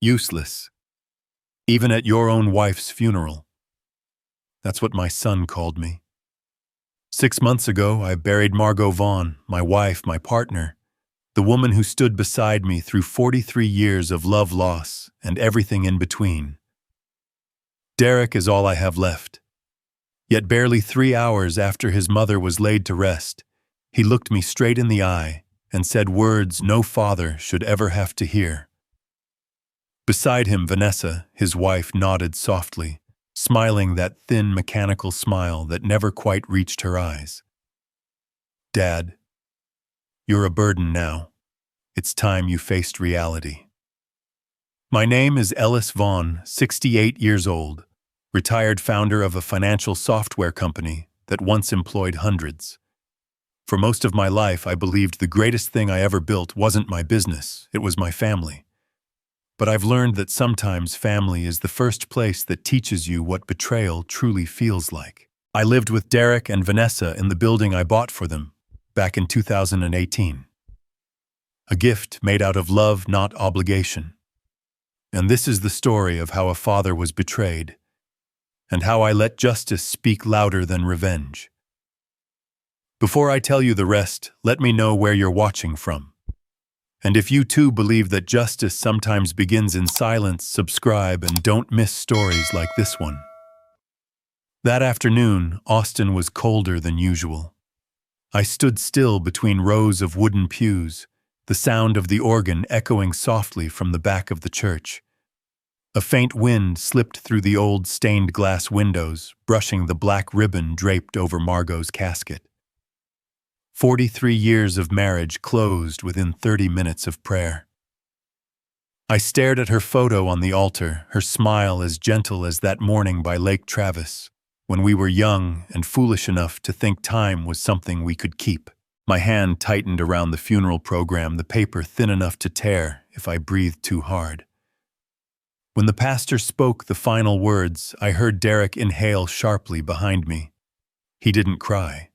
Useless. Even at your own wife's funeral. That's what my son called me. 6 months ago, I buried Margot Vaughn, my wife, my partner, the woman who stood beside me through 43 years of love loss and everything in between. Derek is all I have left. Yet barely 3 hours after his mother was laid to rest, he looked me straight in the eye and said words no father should ever have to hear. Beside him, Vanessa, his wife, nodded softly, smiling that thin, mechanical smile that never quite reached her eyes. Dad, you're a burden now. It's time you faced reality. My name is Ellis Vaughn, 68 years old, retired founder of a financial software company that once employed hundreds. For most of my life, I believed the greatest thing I ever built wasn't my business, it was my family. But I've learned that sometimes family is the first place that teaches you what betrayal truly feels like. I lived with Derek and Vanessa in the building I bought for them back in 2018. A gift made out of love, not obligation. And this is the story of how a father was betrayed, and how I let justice speak louder than revenge. Before I tell you the rest, let me know where you're watching from. And if you too believe that justice sometimes begins in silence, subscribe and don't miss stories like this one. That afternoon, Austin was colder than usual. I stood still between rows of wooden pews, the sound of the organ echoing softly from the back of the church. A faint wind slipped through the old stained glass windows, brushing the black ribbon draped over Margot's casket. 43 years of marriage closed within 30 minutes of prayer. I stared at her photo on the altar, her smile as gentle as that morning by Lake Travis, when we were young and foolish enough to think time was something we could keep. My hand tightened around the funeral program, the paper thin enough to tear if I breathed too hard. When the pastor spoke the final words, I heard Derek inhale sharply behind me. He didn't cry.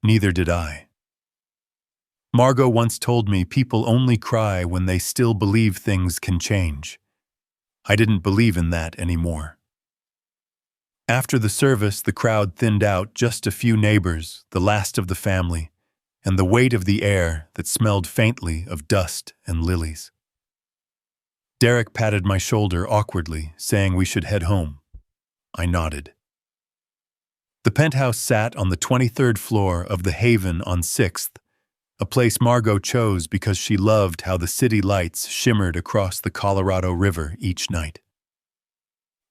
Neither did I. Margot once told me people only cry when they still believe things can change. I didn't believe in that anymore. After the service, the crowd thinned out, just a few neighbors, the last of the family, and the weight of the air that smelled faintly of dust and lilies. Derek patted my shoulder awkwardly, saying we should head home. I nodded. The penthouse sat on the 23rd floor of the Haven on 6th, a place Margot chose because she loved how the city lights shimmered across the Colorado River each night.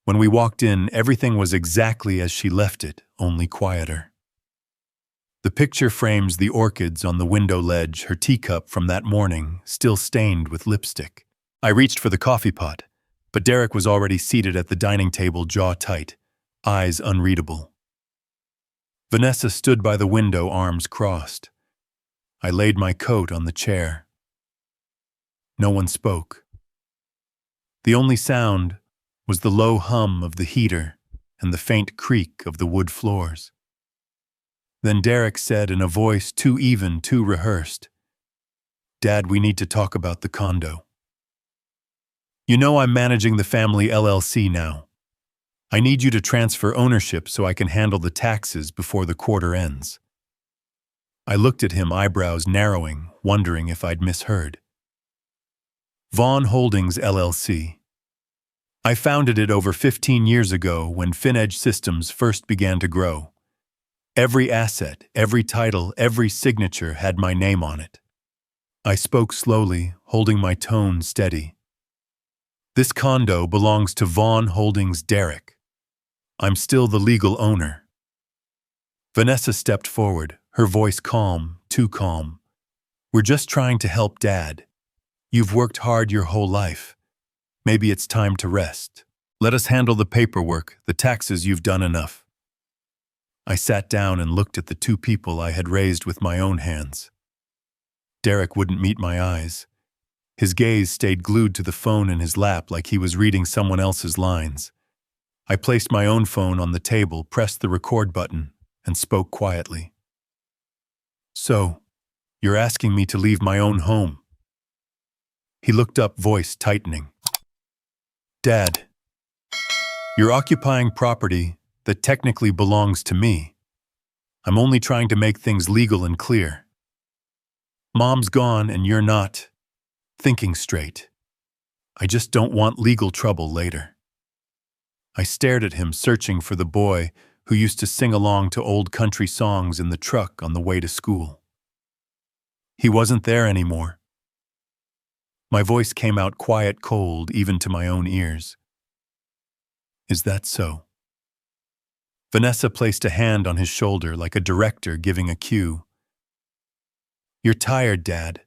When we walked in, everything was exactly as she left it, only quieter. The picture frames the orchids on the window ledge, her teacup from that morning, still stained with lipstick. I reached for the coffee pot, but Derek was already seated at the dining table, jaw tight, eyes unreadable. Vanessa stood by the window, arms crossed. I laid my coat on the chair. No one spoke. The only sound was the low hum of the heater and the faint creak of the wood floors. Then Derek said in a voice too even, too rehearsed, "Dad, we need to talk about the condo. You know I'm managing the family LLC now. I need you to transfer ownership so I can handle the taxes before the quarter ends." I looked at him, eyebrows narrowing, wondering if I'd misheard. Vaughn Holdings LLC. I founded it over 15 years ago when FinEdge systems first began to grow. Every asset, every title, every signature had my name on it. I spoke slowly, holding my tone steady. This condo belongs to Vaughn Holdings Derek. I'm still the legal owner. Vanessa stepped forward, her voice calm, too calm. We're just trying to help Dad. You've worked hard your whole life. Maybe it's time to rest. Let us handle the paperwork, the taxes. You've done enough. I sat down and looked at the two people I had raised with my own hands. Derek wouldn't meet my eyes. His gaze stayed glued to the phone in his lap like he was reading someone else's lines. I placed my own phone on the table, pressed the record button, and spoke quietly. "So, you're asking me to leave my own home?" He looked up, voice tightening. Dad, you're occupying property that technically belongs to me. I'm only trying to make things legal and clear. Mom's gone and you're not thinking straight. I just don't want legal trouble later. I stared at him, searching for the boy who used to sing along to old country songs in the truck on the way to school. He wasn't there anymore. My voice came out quiet, cold, even to my own ears. Is that so? Vanessa placed a hand on his shoulder like a director giving a cue. You're tired, Dad.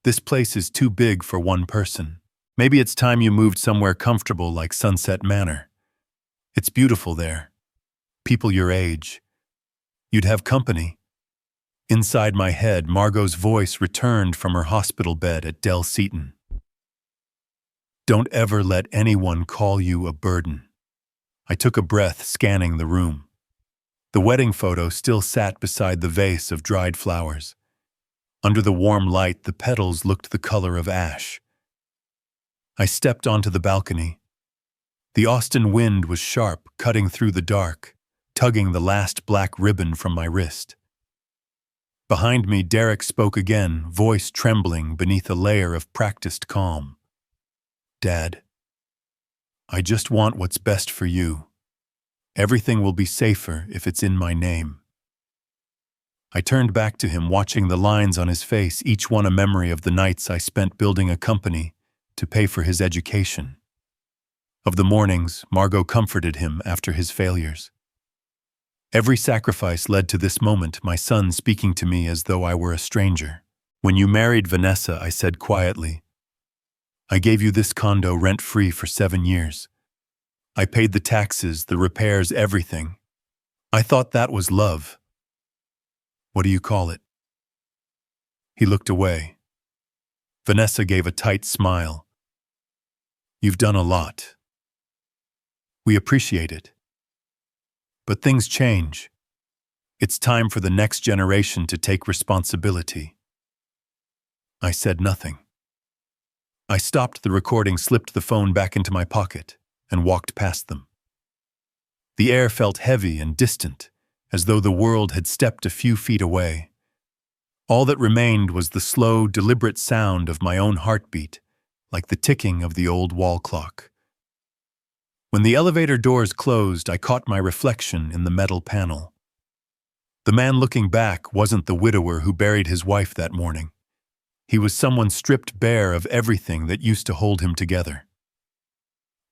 This place is too big for one person. Maybe it's time you moved somewhere comfortable like Sunset Manor. It's beautiful there. People your age. You'd have company. Inside my head, Margot's voice returned from her hospital bed at Del Seaton. Don't ever let anyone call you a burden. I took a breath, scanning the room. The wedding photo still sat beside the vase of dried flowers. Under the warm light, the petals looked the color of ash. I stepped onto the balcony. The Austin wind was sharp, cutting through the dark, tugging the last black ribbon from my wrist. Behind me, Derek spoke again, voice trembling beneath a layer of practiced calm. Dad, I just want what's best for you. Everything will be safer if it's in my name. I turned back to him, watching the lines on his face, each one a memory of the nights I spent building a company to pay for his education. Of the mornings Margot comforted him after his failures. Every sacrifice led to this moment, my son speaking to me as though I were a stranger. When you married Vanessa, I said quietly, I gave you this condo rent-free for 7 years. I paid the taxes, the repairs, everything. I thought that was love. What do you call it? He looked away. Vanessa gave a tight smile. You've done a lot. We appreciate it. But things change. It's time for the next generation to take responsibility. I said nothing. I stopped the recording, slipped the phone back into my pocket, and walked past them. The air felt heavy and distant, as though the world had stepped a few feet away. All that remained was the slow, deliberate sound of my own heartbeat, like the ticking of the old wall clock. When the elevator doors closed, I caught my reflection in the metal panel. The man looking back wasn't the widower who buried his wife that morning. He was someone stripped bare of everything that used to hold him together.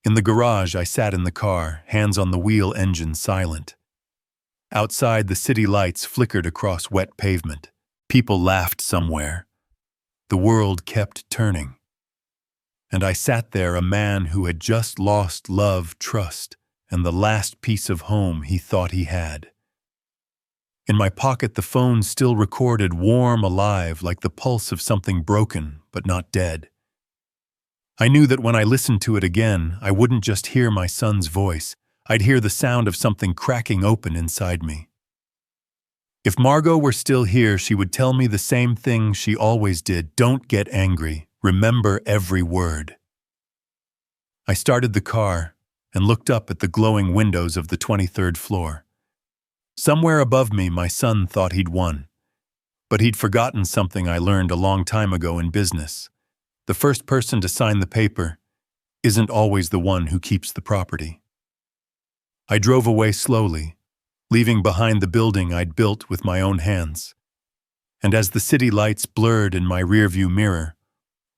In the garage, I sat in the car, hands on the wheel, engine silent. Outside, the city lights flickered across wet pavement. People laughed somewhere. The world kept turning. And I sat there, a man who had just lost love, trust, and the last piece of home he thought he had. In my pocket, the phone still recorded, warm, alive, like the pulse of something broken, but not dead. I knew that when I listened to it again, I wouldn't just hear my son's voice. I'd hear the sound of something cracking open inside me. If Margot were still here, she would tell me the same thing she always did. Don't get angry. Remember every word. I started the car and looked up at the glowing windows of the 23rd floor. Somewhere above me, my son thought he'd won. But he'd forgotten something I learned a long time ago in business. The first person to sign the paper isn't always the one who keeps the property. I drove away slowly, leaving behind the building I'd built with my own hands. And as the city lights blurred in my rearview mirror,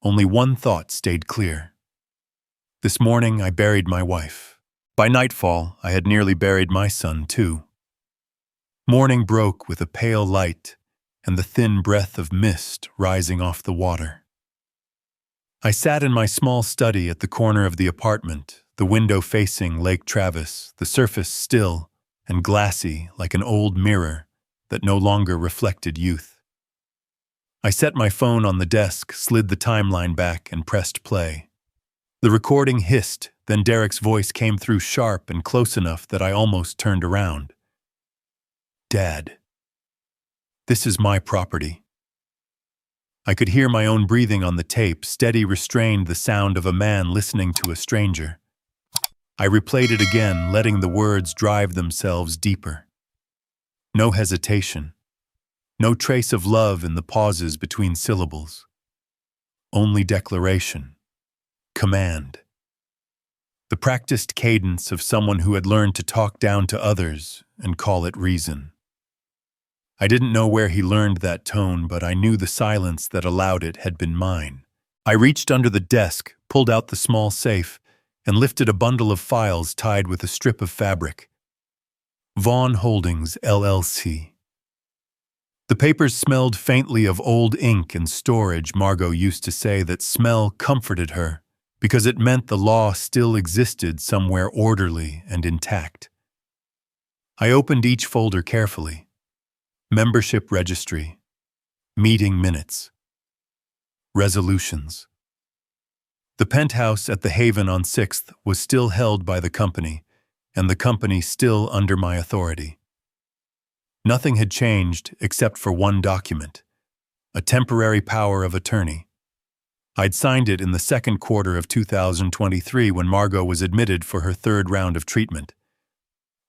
only one thought stayed clear. This morning, I buried my wife. By nightfall, I had nearly buried my son, too. Morning broke with a pale light and the thin breath of mist rising off the water. I sat in my small study at the corner of the apartment, the window facing Lake Travis, the surface still and glassy like an old mirror that no longer reflected youth. I set my phone on the desk, slid the timeline back, and pressed play. The recording hissed, then Derek's voice came through sharp and close enough that I almost turned around. Dad, this is my property. I could hear my own breathing on the tape, steady, restrained, the sound of a man listening to a stranger. I replayed it again, letting the words drive themselves deeper. No hesitation. No trace of love in the pauses between syllables. Only declaration. Command. The practiced cadence of someone who had learned to talk down to others and call it reason. I didn't know where he learned that tone, but I knew the silence that allowed it had been mine. I reached under the desk, pulled out the small safe, and lifted a bundle of files tied with a strip of fabric. Vaughn Holdings, LLC. The papers smelled faintly of old ink and storage. Margot used to say that smell comforted her because it meant the law still existed somewhere orderly and intact. I opened each folder carefully. Membership registry, meeting minutes, resolutions. The penthouse at the Haven on 6th was still held by the company, and the company still under my authority. Nothing had changed except for one document, a temporary power of attorney. I'd signed it in the second quarter of 2023 when Margot was admitted for her third round of treatment.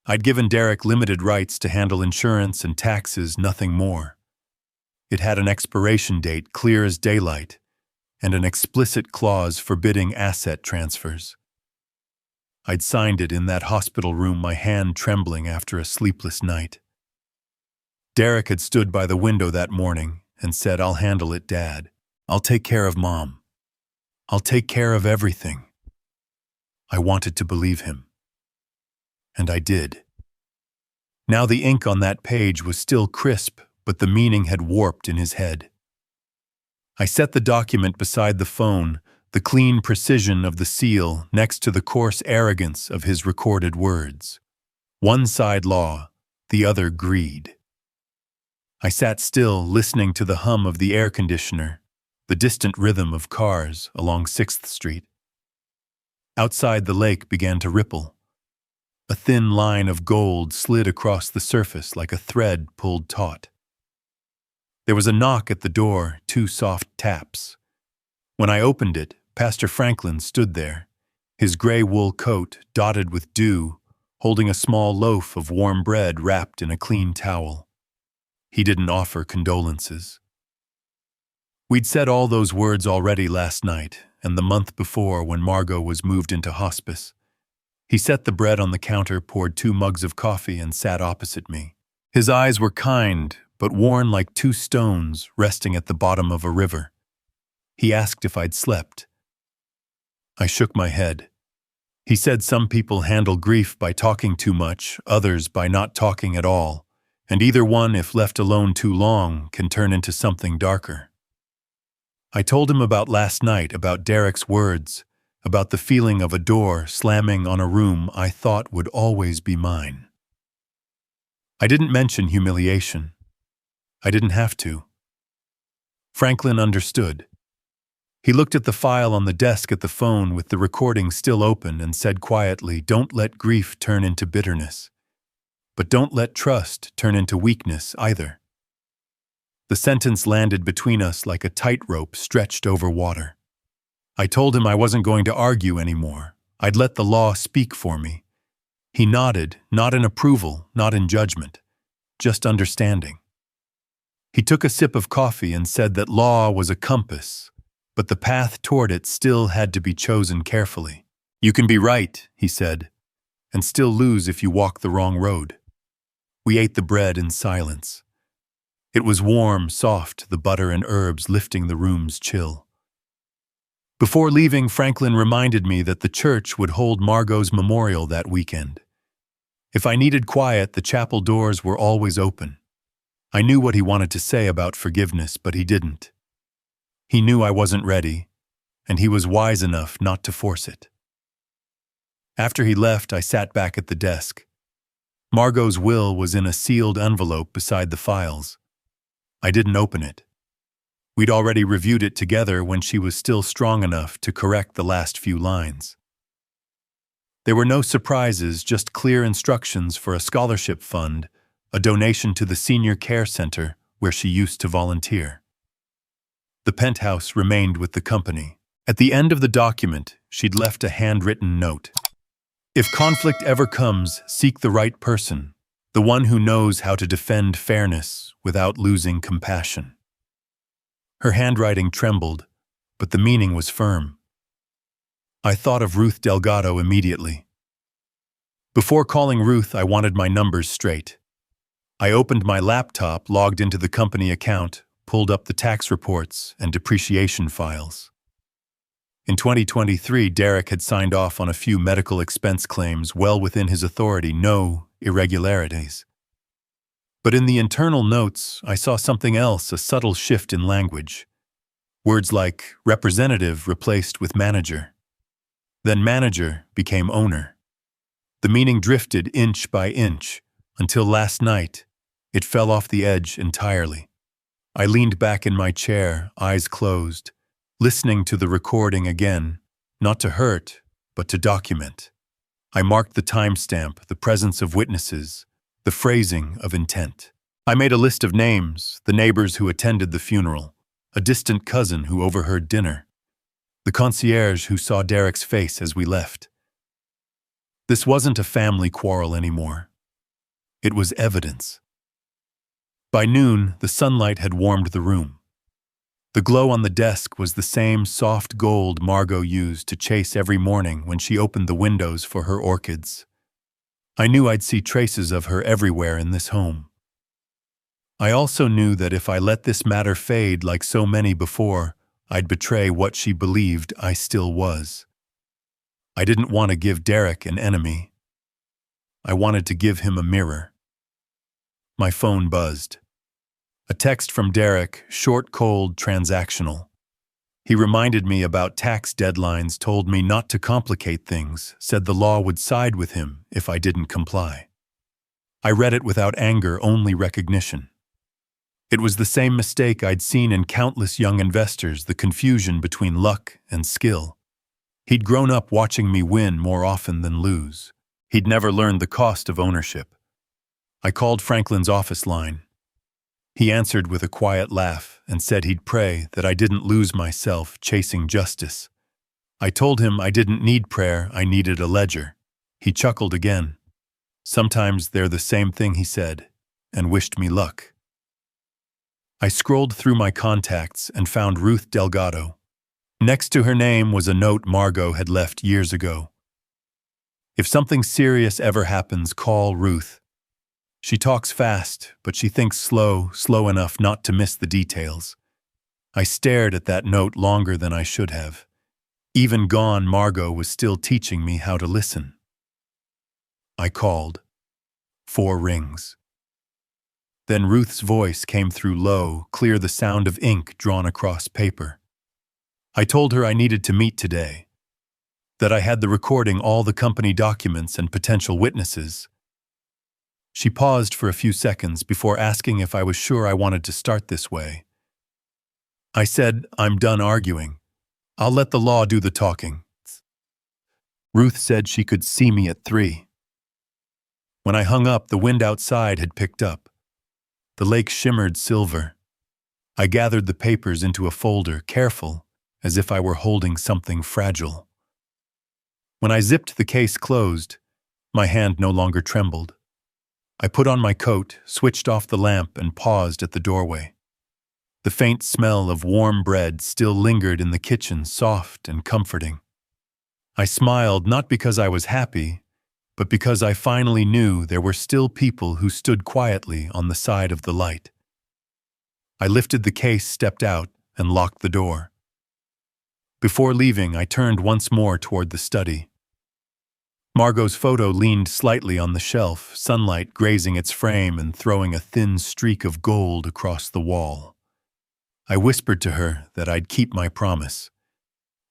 I'd given Derek limited rights to handle insurance and taxes, nothing more. It had an expiration date clear as daylight, and an explicit clause forbidding asset transfers. I'd signed it in that hospital room, my hand trembling after a sleepless night. Derek had stood by the window that morning and said, "I'll handle it, Dad. I'll take care of Mom. I'll take care of everything." I wanted to believe him. And I did. Now the ink on that page was still crisp, but the meaning had warped in his head. I set the document beside the phone, the clean precision of the seal next to the coarse arrogance of his recorded words. One side law, the other greed. I sat still, listening to the hum of the air conditioner, the distant rhythm of cars along 6th Street. Outside, the lake began to ripple. A thin line of gold slid across the surface like a thread pulled taut. There was a knock at the door, 2 soft taps. When I opened it, Pastor Franklin stood there, his gray wool coat dotted with dew, holding a small loaf of warm bread wrapped in a clean towel. He didn't offer condolences. We'd said all those words already last night and the month before when Margot was moved into hospice. He set the bread on the counter, poured 2 mugs of coffee, and sat opposite me. His eyes were kind, but worn like 2 stones resting at the bottom of a river. He asked if I'd slept. I shook my head. He said some people handle grief by talking too much, others by not talking at all, and either one, if left alone too long, can turn into something darker. I told him about last night, about Derek's words, about the feeling of a door slamming on a room I thought would always be mine. I didn't mention humiliation. I didn't have to. Franklin understood. He looked at the file on the desk at the phone with the recording still open and said quietly, "Don't let grief turn into bitterness. But don't let trust turn into weakness either." The sentence landed between us like a tightrope stretched over water. I told him I wasn't going to argue anymore. I'd let the law speak for me. He nodded, not in approval, not in judgment, just understanding. He took a sip of coffee and said that law was a compass, but the path toward it still had to be chosen carefully. "You can be right," he said, "and still lose if you walk the wrong road." We ate the bread in silence. It was warm, soft, the butter and herbs lifting the room's chill. Before leaving, Franklin reminded me that the church would hold Margot's memorial that weekend. If I needed quiet, the chapel doors were always open. I knew what he wanted to say about forgiveness, but he didn't. He knew I wasn't ready, and he was wise enough not to force it. After he left, I sat back at the desk. Margot's will was in a sealed envelope beside the files. I didn't open it. We'd already reviewed it together when she was still strong enough to correct the last few lines. There were no surprises, just clear instructions for a scholarship fund, a donation to the senior care center where she used to volunteer. The penthouse remained with the company. At the end of the document, she'd left a handwritten note. If conflict ever comes, seek the right person, the one who knows how to defend fairness without losing compassion. Her handwriting trembled, but the meaning was firm. I thought of Ruth Delgado immediately. Before calling Ruth, I wanted my numbers straight. I opened my laptop, logged into the company account, pulled up the tax reports and depreciation files. In 2023, Derek had signed off on a few medical expense claims well within his authority, no irregularities. But in the internal notes, I saw something else, a subtle shift in language. Words like representative replaced with manager. Then manager became owner. The meaning drifted inch by inch, until last night, it fell off the edge entirely. I leaned back in my chair, eyes closed, listening to the recording again, not to hurt, but to document. I marked the timestamp, the presence of witnesses, the phrasing of intent. I made a list of names, the neighbors who attended the funeral, a distant cousin who overheard dinner, the concierge who saw Derek's face as we left. This wasn't a family quarrel anymore. It was evidence. By noon, the sunlight had warmed the room. The glow on the desk was the same soft gold Margot used to chase every morning when she opened the windows for her orchids. I knew I'd see traces of her everywhere in this home. I also knew that if I let this matter fade like so many before, I'd betray what she believed I still was. I didn't want to give Derek an enemy. I wanted to give him a mirror. My phone buzzed. A text from Derek, short, cold, transactional. He reminded me about tax deadlines, told me not to complicate things, said the law would side with him if I didn't comply. I read it without anger, only recognition. It was the same mistake I'd seen in countless young investors, the confusion between luck and skill. He'd grown up watching me win more often than lose. He'd never learned the cost of ownership. I called Franklin's office line. He answered with a quiet laugh and said he'd pray that I didn't lose myself chasing justice. I told him I didn't need prayer, I needed a ledger. He chuckled again. Sometimes they're the same thing, he said, and wished me luck. I scrolled through my contacts and found Ruth Delgado. Next to her name was a note Margot had left years ago. If something serious ever happens, call Ruth. She talks fast, but she thinks slow enough not to miss the details. I stared at that note longer than I should have. Even gone, Margot was still teaching me how to listen. I called. 4 rings. Then Ruth's voice came through low, clear, the sound of ink drawn across paper. I told her I needed to meet today, that I had the recording, all the company documents and potential witnesses. She paused for a few seconds before asking if I was sure I wanted to start this way. I said, I'm done arguing. I'll let the law do the talking. Ruth said she could see me at 3. When I hung up, the wind outside had picked up. The lake shimmered silver. I gathered the papers into a folder, careful, as if I were holding something fragile. When I zipped the case closed, my hand no longer trembled. I put on my coat, switched off the lamp, and paused at the doorway. The faint smell of warm bread still lingered in the kitchen, soft and comforting. I smiled not because I was happy, but because I finally knew there were still people who stood quietly on the side of the light. I lifted the case, stepped out, and locked the door. Before leaving, I turned once more toward the study. Margot's photo leaned slightly on the shelf, sunlight grazing its frame and throwing a thin streak of gold across the wall. I whispered to her that I'd keep my promise.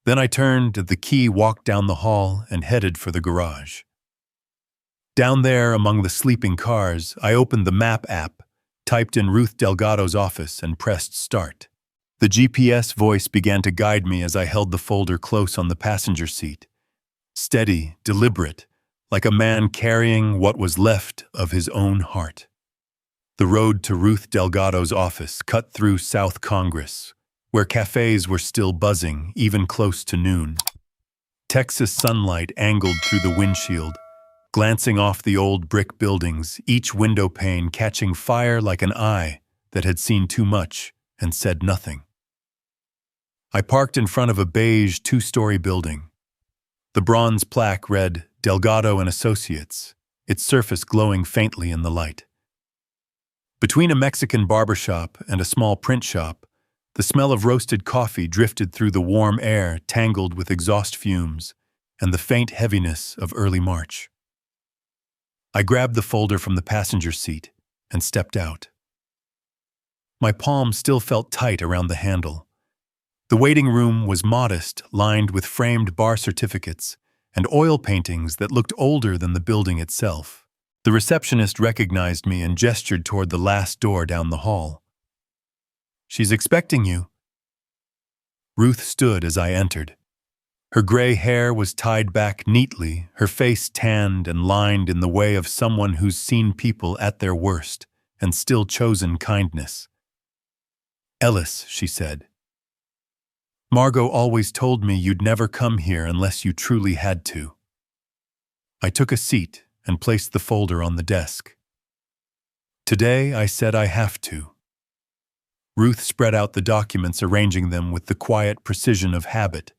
Then I turned at the key, walked down the hall, and headed for the garage. Down there, among the sleeping cars, I opened the map app, typed in Ruth Delgado's office, and pressed start. The GPS voice began to guide me as I held the folder close on the passenger seat. Steady, deliberate, like a man carrying what was left of his own heart. The road to Ruth Delgado's office cut through South Congress, where cafes were still buzzing, even close to noon. Texas sunlight angled through the windshield, glancing off the old brick buildings, each window pane catching fire like an eye that had seen too much and said nothing. I parked in front of a beige two-story building. The bronze plaque read Delgado and Associates, its surface glowing faintly in the light. Between a Mexican barbershop and a small print shop, the smell of roasted coffee drifted through the warm air tangled with exhaust fumes and the faint heaviness of early March. I grabbed the folder from the passenger seat and stepped out. My palm still felt tight around the handle. The waiting room was modest, lined with framed bar certificates and oil paintings that looked older than the building itself. The receptionist recognized me and gestured toward the last door down the hall. "She's expecting you." Ruth stood as I entered. Her gray hair was tied back neatly, her face tanned and lined in the way of someone who's seen people at their worst and still chosen kindness. "Ellis," she said. "Margot always told me you'd never come here unless you truly had to." I took a seat and placed the folder on the desk. "Today I said I have to." Ruth spread out the documents, arranging them with the quiet precision of habit,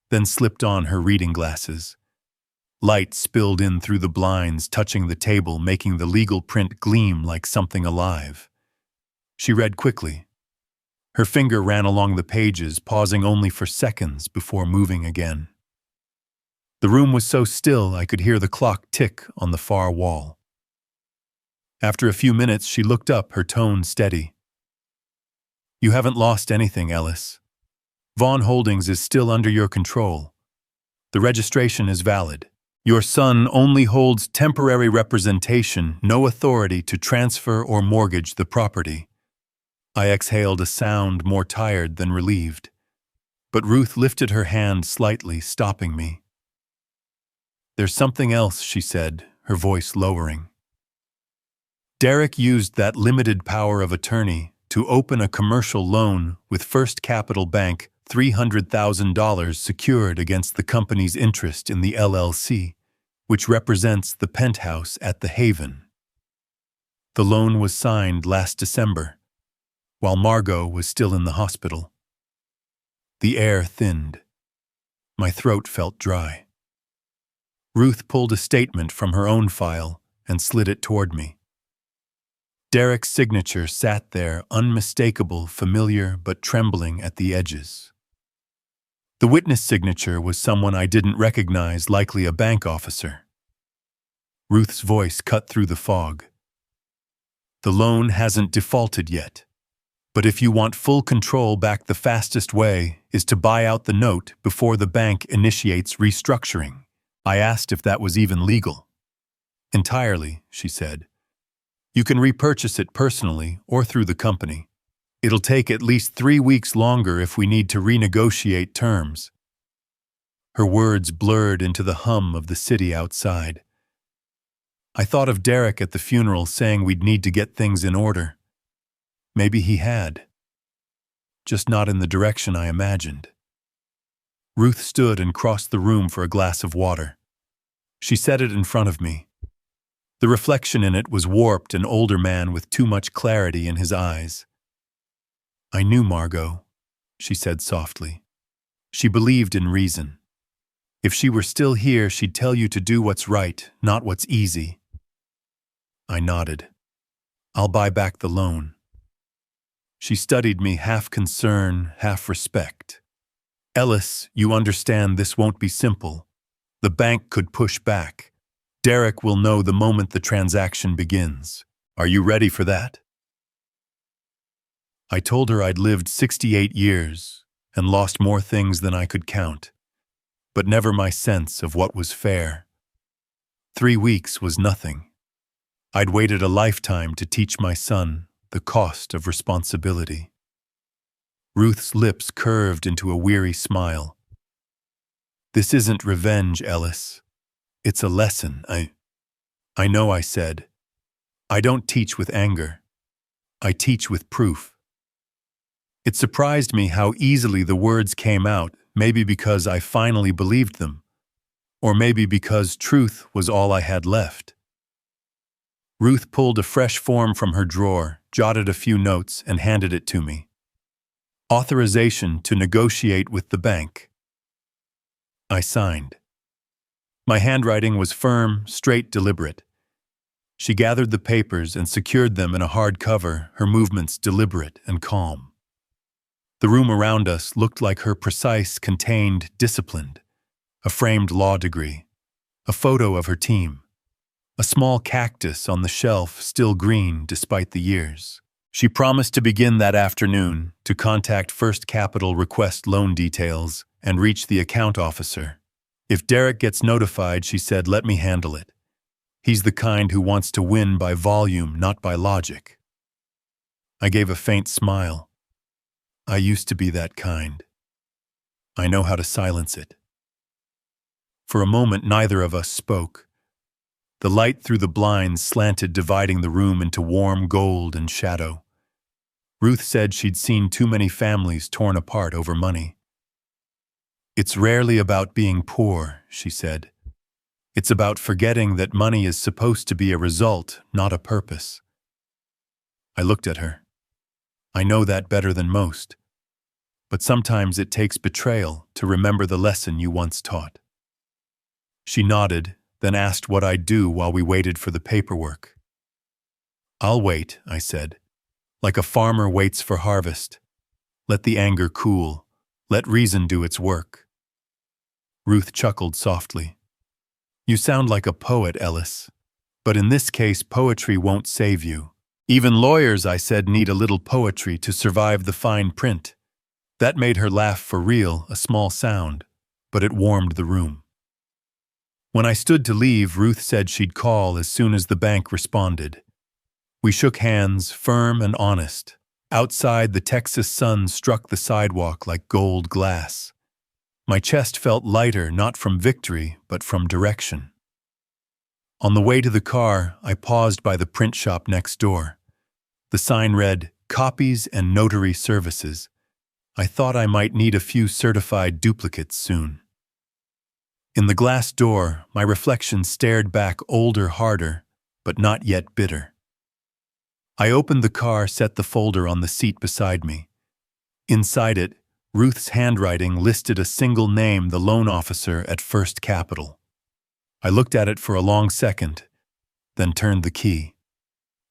then slipped on her reading glasses. Light spilled in through the blinds, touching the table, making the legal print gleam like something alive. She read quickly. Her finger ran along the pages, pausing only for seconds before moving again. The room was so still I could hear the clock tick on the far wall. After a few minutes, she looked up, her tone steady. "You haven't lost anything, Ellis. Vaughn Holdings is still under your control. The registration is valid. Your son only holds temporary representation, no authority to transfer or mortgage the property." I exhaled a sound more tired than relieved. But Ruth lifted her hand slightly, stopping me. "There's something else," she said, her voice lowering. "Derek used that limited power of attorney to open a commercial loan with First Capital Bank, $300,000 secured against the company's interest in the LLC, which represents the penthouse at the Haven. The loan was signed last December, while Margot was still in the hospital. The air thinned. My throat felt dry. Ruth pulled a statement from her own file and slid it toward me. Derek's signature sat there, unmistakable, familiar, but trembling at the edges. The witness signature was someone I didn't recognize, likely a bank officer. Ruth's voice cut through the fog. "The loan hasn't defaulted yet. But if you want full control back, the fastest way is to buy out the note before the bank initiates restructuring." I asked if that was even legal. "Entirely," she said. "You can repurchase it personally or through the company. It'll take at least 3 weeks longer if we need to renegotiate terms." Her words blurred into the hum of the city outside. I thought of Derek at the funeral saying we'd need to get things in order. Maybe he had. Just not in the direction I imagined. Ruth stood and crossed the room for a glass of water. She set it in front of me. The reflection in it was warped, an older man with too much clarity in his eyes. "I knew Margot," she said softly. "She believed in reason. If she were still here, she'd tell you to do what's right, not what's easy." I nodded. "I'll buy back the loan." She studied me, half concern, half respect. "Ellis, you understand this won't be simple. The bank could push back. Derek will know the moment the transaction begins. Are you ready for that?" I told her I'd lived 68 years and lost more things than I could count, but never my sense of what was fair. 3 weeks was nothing. I'd waited a lifetime to teach my son the cost of responsibility. Ruth's lips curved into a weary smile. "This isn't revenge, Ellis. It's a lesson. I know," I said. "I don't teach with anger. I teach with proof." It surprised me how easily the words came out, maybe because I finally believed them, or maybe because truth was all I had left. Ruth pulled a fresh form from her drawer, jotted a few notes, and handed it to me. Authorization to negotiate with the bank. I signed. My handwriting was firm, straight, deliberate. She gathered the papers and secured them in a hard cover, her movements deliberate and calm. The room around us looked like her precise, contained, disciplined. A framed law degree, a photo of her team, a small cactus on the shelf still green despite the years. She promised to begin that afternoon, to contact First Capital, request loan details, and reach the account officer. If Derek gets notified, she said, let me handle it. He's the kind who wants to win by volume, not by logic. I gave a faint smile. I used to be that kind. I know how to silence it. For a moment, neither of us spoke. The light through the blinds slanted, dividing the room into warm gold and shadow. Ruth said she'd seen too many families torn apart over money. It's rarely about being poor, she said. It's about forgetting that money is supposed to be a result, not a purpose. I looked at her. I know that better than most. But sometimes it takes betrayal to remember the lesson you once taught. She nodded, then asked what I'd do while we waited for the paperwork. I'll wait, I said, like a farmer waits for harvest. Let the anger cool. Let reason do its work. Ruth chuckled softly. You sound like a poet, Ellis. But in this case, poetry won't save you. Even lawyers, I said, need a little poetry to survive the fine print. That made her laugh for real, a small sound, but it warmed the room. When I stood to leave, Ruth said she'd call as soon as the bank responded. We shook hands, firm and honest. Outside, the Texas sun struck the sidewalk like gold glass. My chest felt lighter, not from victory, but from direction. On the way to the car, I paused by the print shop next door. The sign read, Copies and Notary Services. I thought I might need a few certified duplicates soon. In the glass door, my reflection stared back, older, harder, but not yet bitter. I opened the car, set the folder on the seat beside me. Inside it, Ruth's handwriting listed a single name, the loan officer at First Capital. I looked at it for a long second, then turned the key.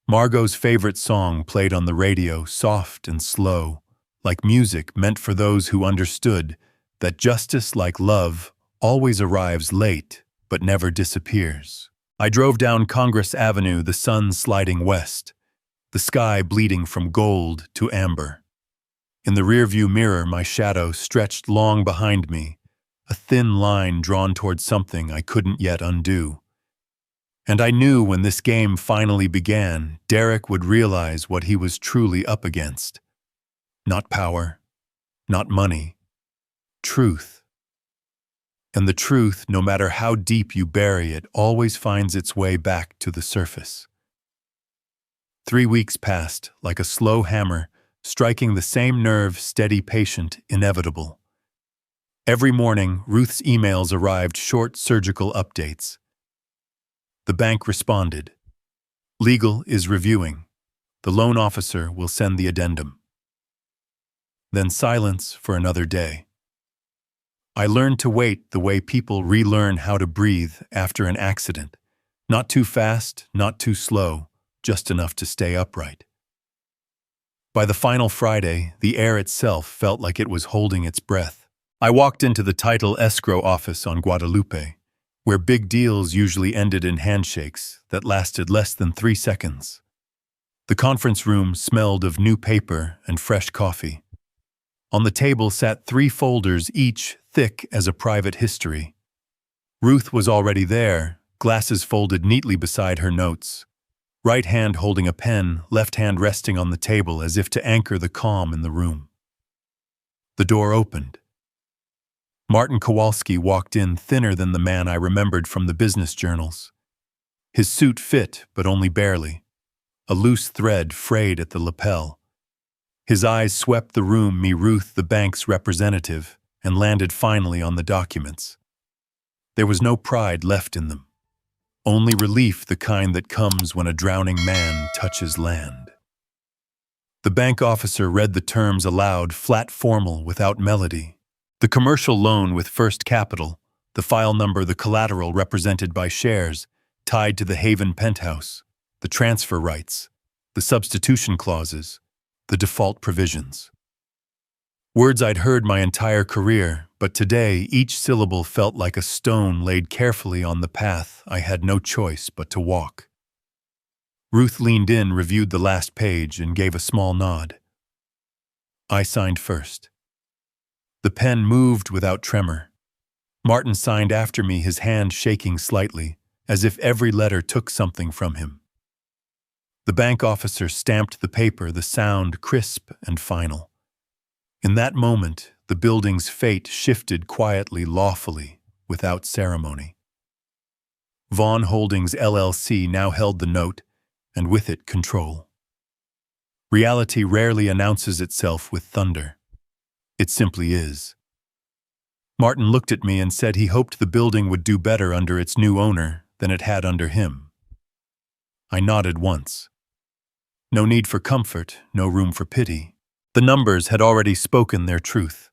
Margot's favorite song played on the radio, soft and slow, like music meant for those who understood that justice, like love, always arrives late, but never disappears. I drove down Congress Avenue, the sun sliding west, the sky bleeding from gold to amber. In the rearview mirror, my shadow stretched long behind me, a thin line drawn toward something I couldn't yet undo. And I knew when this game finally began, Derek would realize what he was truly up against. Not power, not money, truth. And the truth, no matter how deep you bury it, always finds its way back to the surface. 3 weeks passed, like a slow hammer, striking the same nerve, steady, patient, inevitable. Every morning, Ruth's emails arrived, short surgical updates. The bank responded. Legal is reviewing. The loan officer will send the addendum. Then silence for another day. I learned to wait the way people relearn how to breathe after an accident. Not too fast, not too slow, just enough to stay upright. By the final Friday, the air itself felt like it was holding its breath. I walked into the title escrow office on Guadalupe, where big deals usually ended in handshakes that lasted less than 3 seconds. The conference room smelled of new paper and fresh coffee. On the table sat 3 folders, each thick as a private history. Ruth was already there, glasses folded neatly beside her notes. Right hand holding a pen, left hand resting on the table as if to anchor the calm in the room. The door opened. Martin Kowalski walked in, thinner than the man I remembered from the business journals. His suit fit, but only barely. A loose thread frayed at the lapel. His eyes swept the room, me Ruth, the bank's representative, and landed finally on the documents. There was no pride left in them, only relief, the kind that comes when a drowning man touches land. The bank officer read the terms aloud, flat, formal, without melody. The commercial loan with First Capital, the file number, the collateral represented by shares tied to the Haven penthouse, the transfer rights, the substitution clauses, the default provisions. Words I'd heard my entire career, but today each syllable felt like a stone laid carefully on the path I had no choice but to walk. Ruth leaned in, reviewed the last page, and gave a small nod. I signed first. The pen moved without tremor. Martin signed after me, his hand shaking slightly, as if every letter took something from him. The bank officer stamped the paper, the sound crisp and final. In that moment, the building's fate shifted quietly, lawfully, without ceremony. Vaughn Holdings LLC now held the note, and with it control. Reality rarely announces itself with thunder. It simply is. Martin looked at me and said he hoped the building would do better under its new owner than it had under him. I nodded once. No need for comfort, no room for pity. The numbers had already spoken their truth.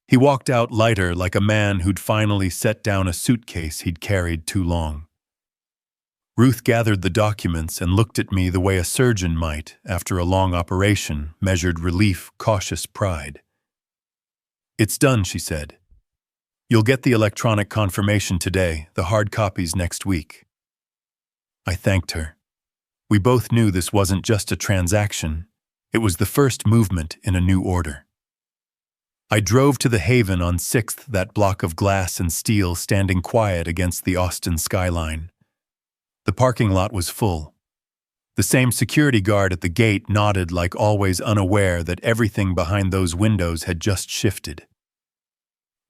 He walked out lighter, like a man who'd finally set down a suitcase he'd carried too long. Ruth gathered the documents and looked at me the way a surgeon might, after a long operation, measured relief, cautious pride. "It's done," she said. "You'll get the electronic confirmation today, the hard copies next week." I thanked her. We both knew this wasn't just a transaction. It was the first movement in a new order. I drove to the Haven on 6th, that block of glass and steel standing quiet against the Austin skyline. The parking lot was full. The same security guard at the gate nodded, like always unaware that everything behind those windows had just shifted.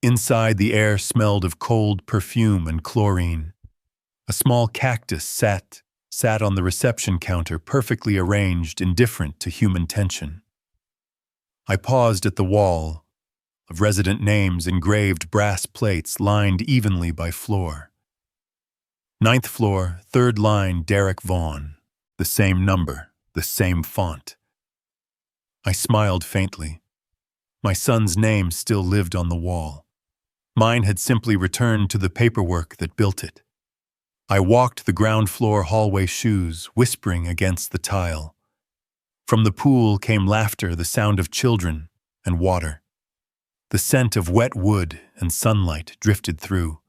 Inside, the air smelled of cold perfume and chlorine. A small cactus sat on the reception counter, perfectly arranged, indifferent to human tension. I paused at the wall of resident names, engraved brass plates lined evenly by floor. 9th floor, 3rd line, Derek Vaughn. The same number, the same font. I smiled faintly. My son's name still lived on the wall. Mine had simply returned to the paperwork that built it. I walked the ground floor hallway, shoes whispering against the tile. From the pool came laughter, the sound of children and water. The scent of wet wood and sunlight drifted through.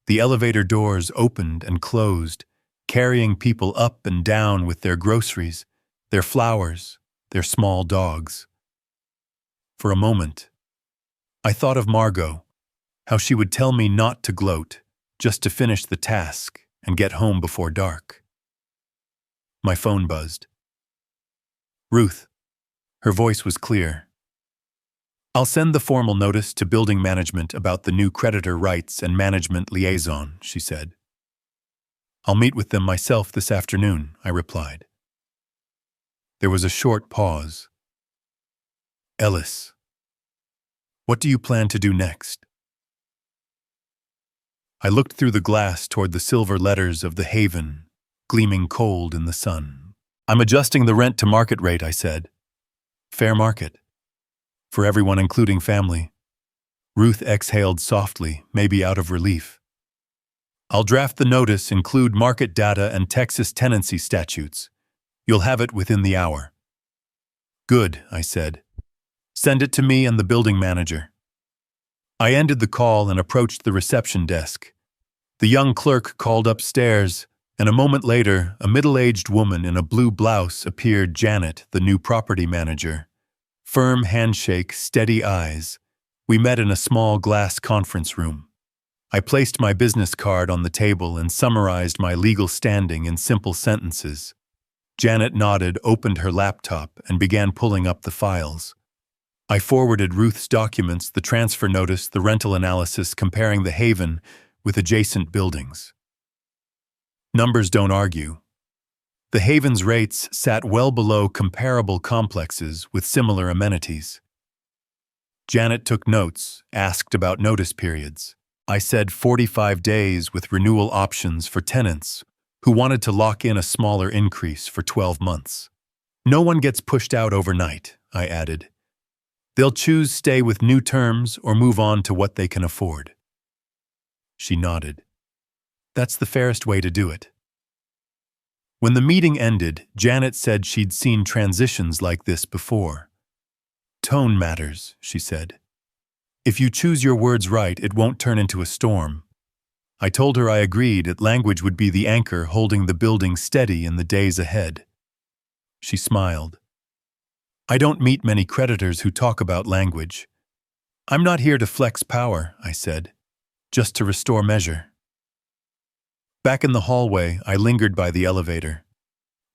The elevator doors opened and closed, carrying people up and down with their groceries, their flowers, their small dogs. For a moment, I thought of Margot, how she would tell me not to gloat, just to finish the task and get home before dark. My phone buzzed. "Ruth." Her voice was clear. "I'll send the formal notice to building management about the new creditor rights and management liaison," she said. "I'll meet with them myself this afternoon," I replied. There was a short pause. "Ellis, what do you plan to do next?" I looked through the glass toward the silver letters of the Haven, gleaming cold in the sun. "I'm adjusting the rent to market rate," I said. "Fair market. For everyone, including family." Ruth exhaled softly, maybe out of relief. "I'll draft the notice, include market data and Texas tenancy statutes. You'll have it within the hour." "Good," I said. "Send it to me and the building manager." I ended the call and approached the reception desk. The young clerk called upstairs, and a moment later, a middle-aged woman in a blue blouse appeared. Janet, the new property manager. Firm handshake, steady eyes. We met in a small glass conference room. I placed my business card on the table and summarized my legal standing in simple sentences. Janet nodded, opened her laptop, and began pulling up the files. I forwarded Ruth's documents, the transfer notice, the rental analysis comparing the Haven with adjacent buildings. Numbers don't argue. The Haven's rates sat well below comparable complexes with similar amenities. Janet took notes, asked about notice periods. I said 45 days with renewal options for tenants who wanted to lock in a smaller increase for 12 months. No one gets pushed out overnight, I added. They'll choose stay with new terms or move on to what they can afford. She nodded. That's the fairest way to do it. When the meeting ended, Janet said she'd seen transitions like this before. Tone matters, she said. If you choose your words right, it won't turn into a storm. I told her I agreed that language would be the anchor holding the building steady in the days ahead. She smiled. I don't meet many creditors who talk about language. I'm not here to flex power, I said, just to restore measure. Back in the hallway, I lingered by the elevator.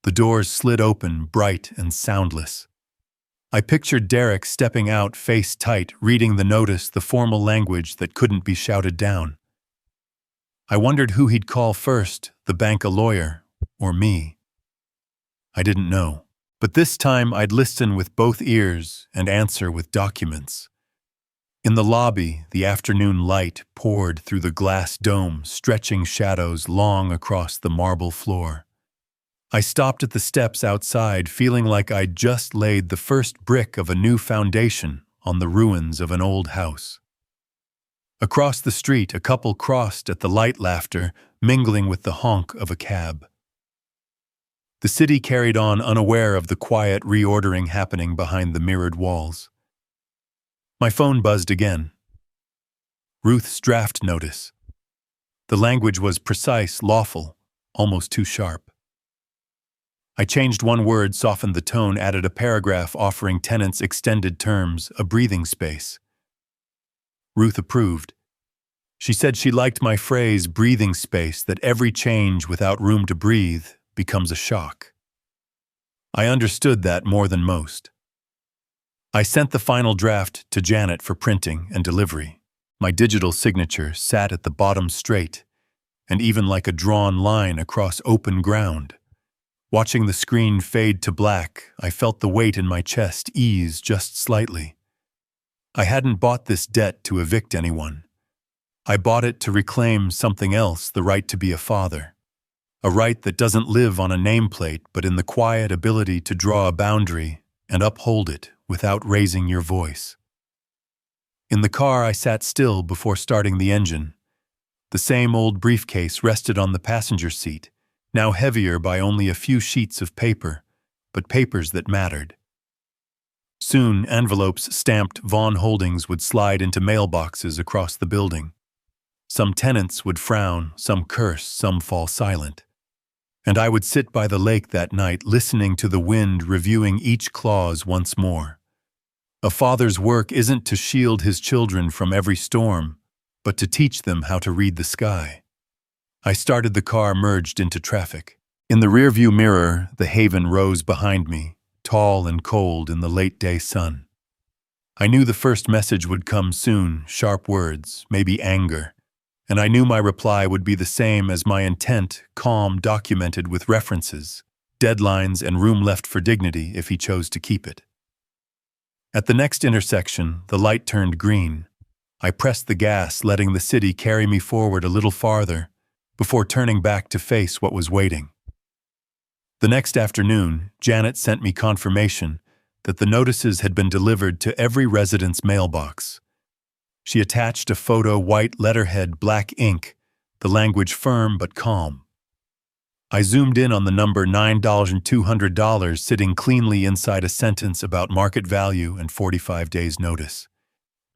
The doors slid open, bright and soundless. I pictured Derek stepping out face tight, reading the notice, the formal language that couldn't be shouted down. I wondered who he'd call first, the bank a lawyer, or me. I didn't know. But this time I'd listen with both ears and answer with documents. In the lobby, the afternoon light poured through the glass dome, stretching shadows long across the marble floor. I stopped at the steps outside, feeling like I'd just laid the first brick of a new foundation on the ruins of an old house. Across the street, a couple crossed at the light laughter, mingling with the honk of a cab. The city carried on, unaware of the quiet reordering happening behind the mirrored walls. My phone buzzed again. Ruth's draft notice. The language was precise, lawful, almost too sharp. I changed one word, softened the tone, added a paragraph offering tenants extended terms, a breathing space. Ruth approved. She said she liked my phrase, breathing space, that every change without room to breathe becomes a shock. I understood that more than most. I sent the final draft to Janet for printing and delivery. My digital signature sat at the bottom straight, and even like a drawn line across open ground. Watching the screen fade to black, I felt the weight in my chest ease just slightly. I hadn't bought this debt to evict anyone. I bought it to reclaim something else, the right to be a father. A right that doesn't live on a nameplate, but in the quiet ability to draw a boundary and uphold it without raising your voice. In the car, I sat still before starting the engine. The same old briefcase rested on the passenger seat, now heavier by only a few sheets of paper, but papers that mattered. Soon, envelopes stamped Vaughn Holdings would slide into mailboxes across the building. Some tenants would frown, some curse, some fall silent. And I would sit by the lake that night, listening to the wind, reviewing each clause once more. A father's work isn't to shield his children from every storm, but to teach them how to read the sky. I started the car, merged into traffic. In the rearview mirror, the Haven rose behind me, tall and cold in the late-day sun. I knew the first message would come soon, sharp words, maybe anger, and I knew my reply would be the same as my intent, calm, documented with references, deadlines, and room left for dignity if he chose to keep it. At the next intersection, the light turned green. I pressed the gas, letting the city carry me forward a little farther, before turning back to face what was waiting. The next afternoon, Janet sent me confirmation that the notices had been delivered to every resident's mailbox. She attached a photo, white letterhead, black ink, the language firm but calm. I zoomed in on the number $9,200 sitting cleanly inside a sentence about market value and 45 days' notice.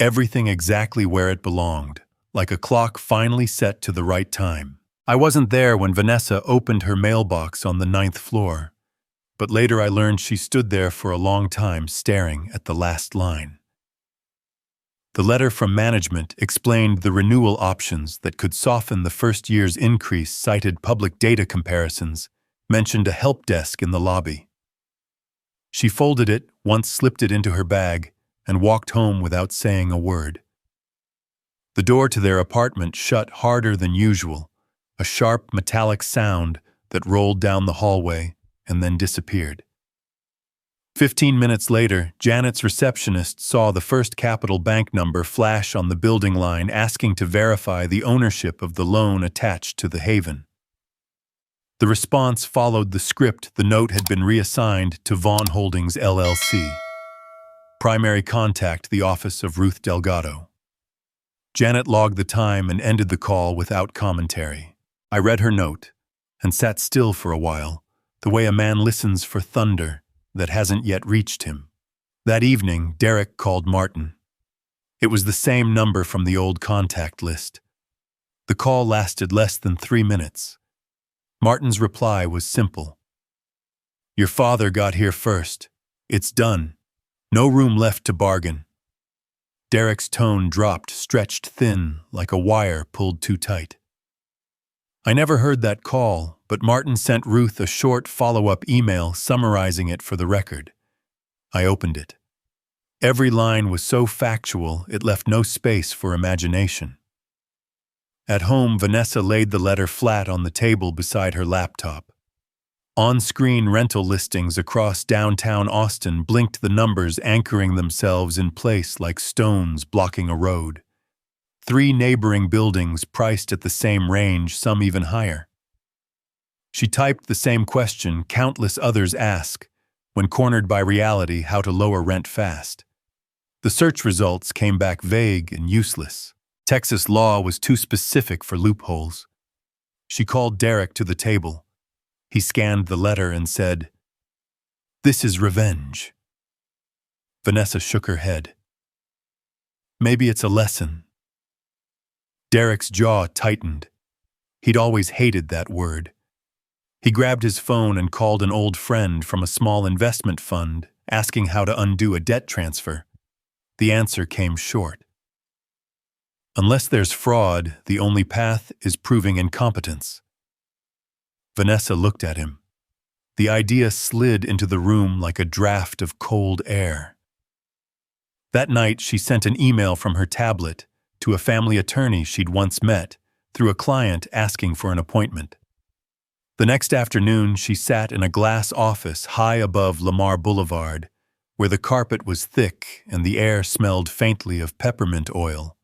Everything exactly where it belonged, like a clock finally set to the right time. I wasn't there when Vanessa opened her mailbox on the 9th floor, but later I learned she stood there for a long time staring at the last line. The letter from management explained the renewal options that could soften the first year's increase, cited public data comparisons, mentioned a help desk in the lobby. She folded it, once slipped it into her bag, and walked home without saying a word. The door to their apartment shut harder than usual, a sharp metallic sound that rolled down the hallway, and then disappeared. 15 minutes later, Janet's receptionist saw the First Capital Bank number flash on the building line asking to verify the ownership of the loan attached to the haven. The response followed the script. The note had been reassigned to Vaughn Holdings LLC. Primary contact, the office of Ruth Delgado. Janet logged the time and ended the call without commentary. I read her note and sat still for a while, the way a man listens for thunder that hasn't yet reached him. That evening, Derek called Martin. It was the same number from the old contact list. The call lasted less than 3 minutes. Martin's reply was simple. "Your father got here first. It's done. No room left to bargain." Derek's tone dropped, stretched thin, like a wire pulled too tight. I never heard that call, but Martin sent Ruth a short follow-up email summarizing it for the record. I opened it. Every line was so factual it left no space for imagination. At home, Vanessa laid the letter flat on the table beside her laptop. On-screen rental listings across downtown Austin blinked, the numbers anchoring themselves in place like stones blocking a road. 3 neighboring buildings priced at the same range, some even higher. She typed the same question countless others ask, when cornered by reality, how to lower rent fast. The search results came back vague and useless. Texas law was too specific for loopholes. She called Derek to the table. He scanned the letter and said, "This is revenge." Vanessa shook her head. "Maybe it's a lesson." Derek's jaw tightened. He'd always hated that word. He grabbed his phone and called an old friend from a small investment fund, asking how to undo a debt transfer. The answer came short. "Unless there's fraud, the only path is proving incompetence." Vanessa looked at him. The idea slid into the room like a draft of cold air. That night, she sent an email from her tablet to a family attorney she'd once met, through a client asking for an appointment. The next afternoon, she sat in a glass office high above Lamar Boulevard, where the carpet was thick and the air smelled faintly of peppermint oil.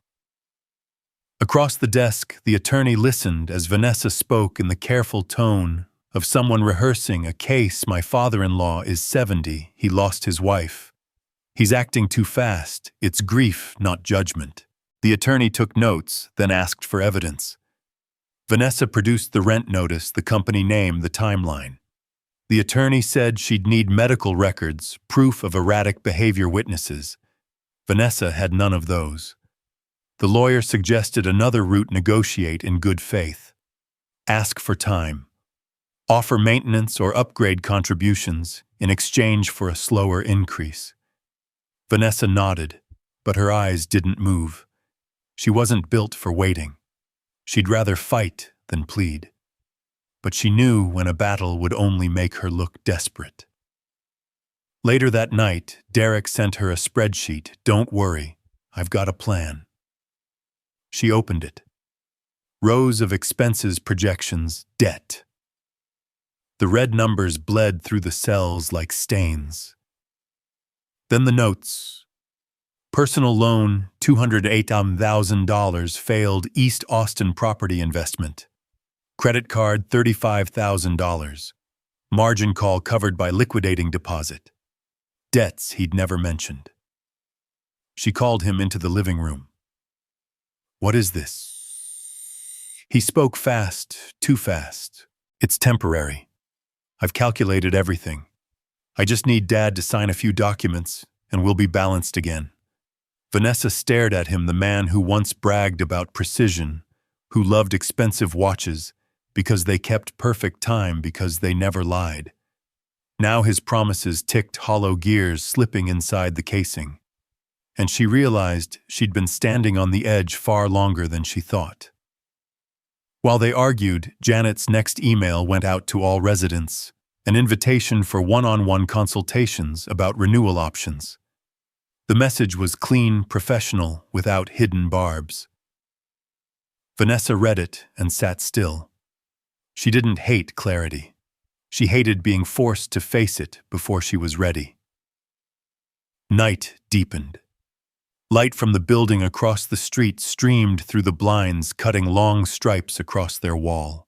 Across the desk, the attorney listened as Vanessa spoke in the careful tone of someone rehearsing a case. "My father-in-law is 70. He lost his wife. He's acting too fast. It's grief, not judgment." The attorney took notes, then asked for evidence. Vanessa produced the rent notice, the company name, the timeline. The attorney said she'd need medical records, proof of erratic behavior, witnesses. Vanessa had none of those. The lawyer suggested another route: negotiate in good faith. Ask for time. Offer maintenance or upgrade contributions in exchange for a slower increase. Vanessa nodded, but her eyes didn't move. She wasn't built for waiting. She'd rather fight than plead. But she knew when a battle would only make her look desperate. Later that night, Derek sent her a spreadsheet. "Don't worry, I've got a plan." She opened it. Rows of expenses, projections, debt. The red numbers bled through the cells like stains. Then the notes. Personal loan, $208,000, failed East Austin property investment. Credit card, $35,000. Margin call covered by liquidating deposit. Debts he'd never mentioned. She called him into the living room. "What is this?" He spoke fast, too fast. "It's temporary. I've calculated everything. I just need Dad to sign a few documents, and we'll be balanced again." Vanessa stared at him, the man who once bragged about precision, who loved expensive watches because they kept perfect time, because they never lied. Now his promises ticked hollow gears, slipping inside the casing. And she realized she'd been standing on the edge far longer than she thought. While they argued, Janet's next email went out to all residents, an invitation for one-on-one consultations about renewal options. The message was clean, professional, without hidden barbs. Vanessa read it and sat still. She didn't hate clarity. She hated being forced to face it before she was ready. Night deepened. Light from the building across the street streamed through the blinds, cutting long stripes across their wall.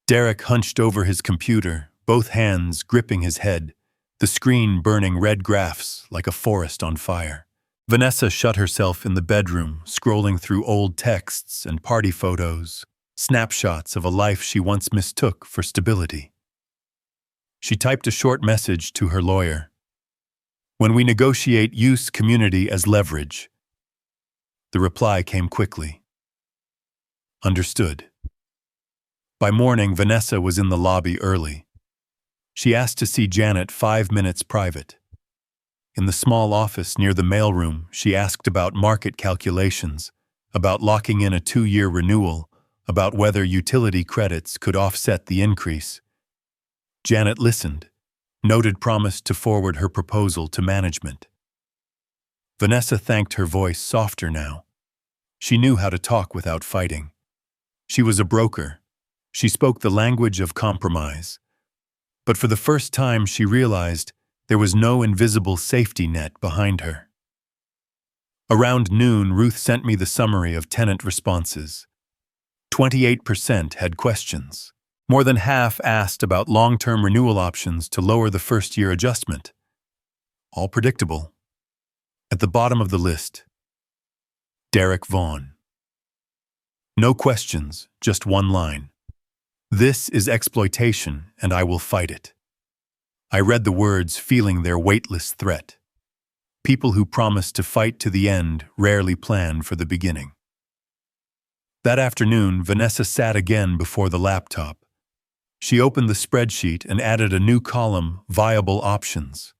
Derek hunched over his computer, both hands gripping his head, the screen burning red graphs like a forest on fire. Vanessa shut herself in the bedroom, scrolling through old texts and party photos, snapshots of a life she once mistook for stability. She typed a short message to her lawyer. "When we negotiate, use community as leverage." The reply came quickly. "Understood." By morning, Vanessa was in the lobby early. She asked to see Janet 5 minutes private. In the small office near the mailroom, she asked about market calculations, about locking in a 2-year renewal, about whether utility credits could offset the increase. Janet listened, noted promise to forward her proposal to management. Vanessa thanked her voice softer now. She knew how to talk without fighting. She was a broker. She spoke the language of compromise. But for the first time she realized there was no invisible safety net behind her. Around noon, Ruth sent me the summary of tenant responses. 28% had questions. More than half asked about long-term renewal options to lower the first-year adjustment. All predictable. At the bottom of the list, Ellis Vaughn. No questions, just one line. "This is exploitation, and I will fight it." I read the words, feeling their weightless threat. People who promise to fight to the end rarely plan for the beginning. That afternoon, Vanessa sat again before the laptop. She opened the spreadsheet and added a new column, viable options.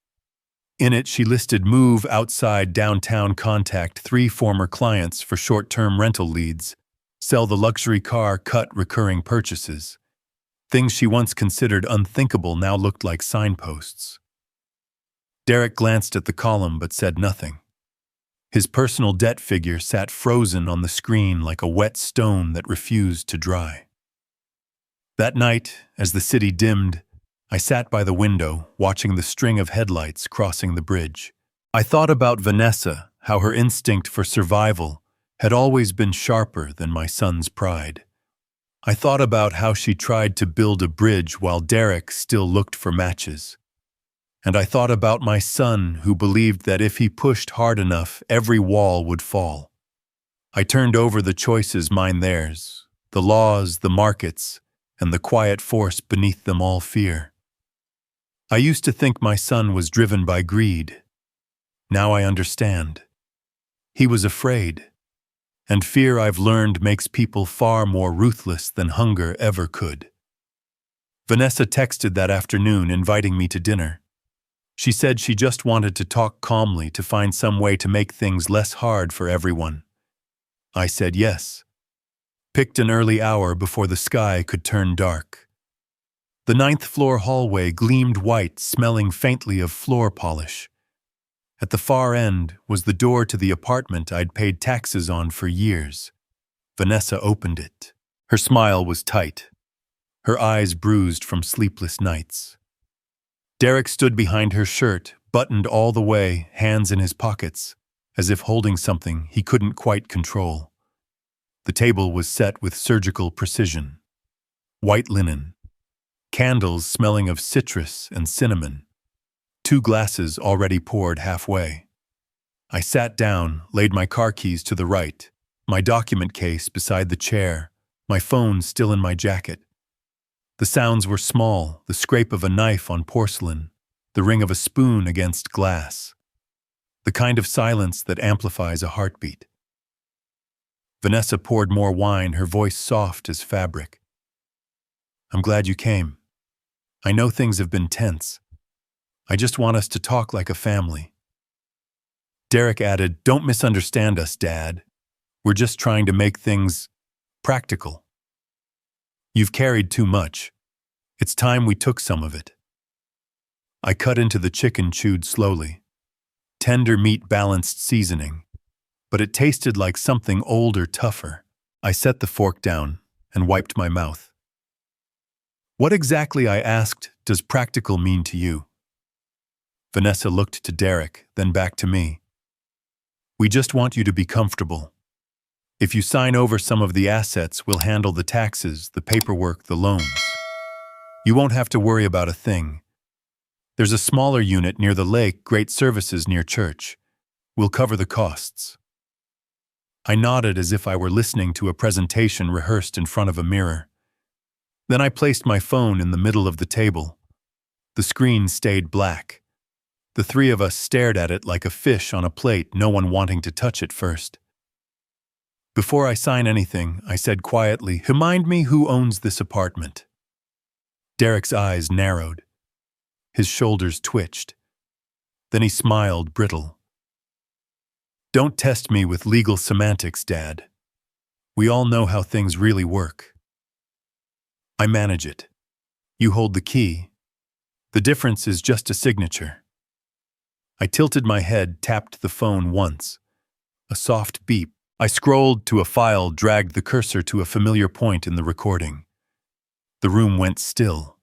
In it, she listed move outside downtown, contact 3 former clients for short-term rental leads, sell the luxury car, cut recurring purchases. Things she once considered unthinkable now looked like signposts. Derek glanced at the column but said nothing. His personal debt figure sat frozen on the screen like a wet stone that refused to dry. That night, as the city dimmed, I sat by the window, watching the string of headlights crossing the bridge. I thought about Vanessa, how her instinct for survival had always been sharper than my son's pride. I thought about how she tried to build a bridge while Derek still looked for matches. And I thought about my son, who believed that if he pushed hard enough, every wall would fall. I turned over the choices, mine, theirs, the laws, the markets, and the quiet force beneath them all, fear. I used to think my son was driven by greed. Now I understand. He was afraid. And fear, I've learned, makes people far more ruthless than hunger ever could. Vanessa texted that afternoon, inviting me to dinner. She said she just wanted to talk calmly, to find some way to make things less hard for everyone. I said yes. Picked an early hour before the sky could turn dark. The 9th-floor hallway gleamed white, smelling faintly of floor polish. At the far end was the door to the apartment I'd paid taxes on for years. Vanessa opened it. Her smile was tight, her eyes bruised from sleepless nights. Derek stood behind her shirt, buttoned all the way, hands in his pockets, as if holding something he couldn't quite control. The table was set with surgical precision. White linen. Candles smelling of citrus and cinnamon. 2 glasses already poured halfway. I sat down, laid my car keys to the right, my document case beside the chair, my phone still in my jacket. The sounds were small, the scrape of a knife on porcelain, the ring of a spoon against glass. The kind of silence that amplifies a heartbeat. Vanessa poured more wine, her voice soft as fabric. "I'm glad you came. I know things have been tense. I just want us to talk like a family." Derek added, "Don't misunderstand us, Dad. We're just trying to make things practical. You've carried too much. It's time we took some of it." I cut into the chicken, chewed slowly. Tender meat, balanced seasoning. But it tasted like something older, tougher. I set the fork down and wiped my mouth. What exactly, I asked, does practical mean to you? Vanessa looked to Derek, then back to me. We just want you to be comfortable. If you sign over some of the assets, we'll handle the taxes, the paperwork, the loans. You won't have to worry about a thing. There's a smaller unit near the lake, great services near church. We'll cover the costs. I nodded as if I were listening to a presentation rehearsed in front of a mirror. Then I placed my phone in the middle of the table. The screen stayed black. The three of us stared at it like a fish on a plate, no one wanting to touch it first. Before I sign anything, I said quietly, "Remind me who owns this apartment." Derek's eyes narrowed. His shoulders twitched. Then he smiled, brittle. "Don't test me with legal semantics, Dad. We all know how things really work. I manage it. You hold the key. The difference is just a signature." I tilted my head, tapped the phone once. A soft beep. I scrolled to a file, dragged the cursor to a familiar point in the recording. The room went still.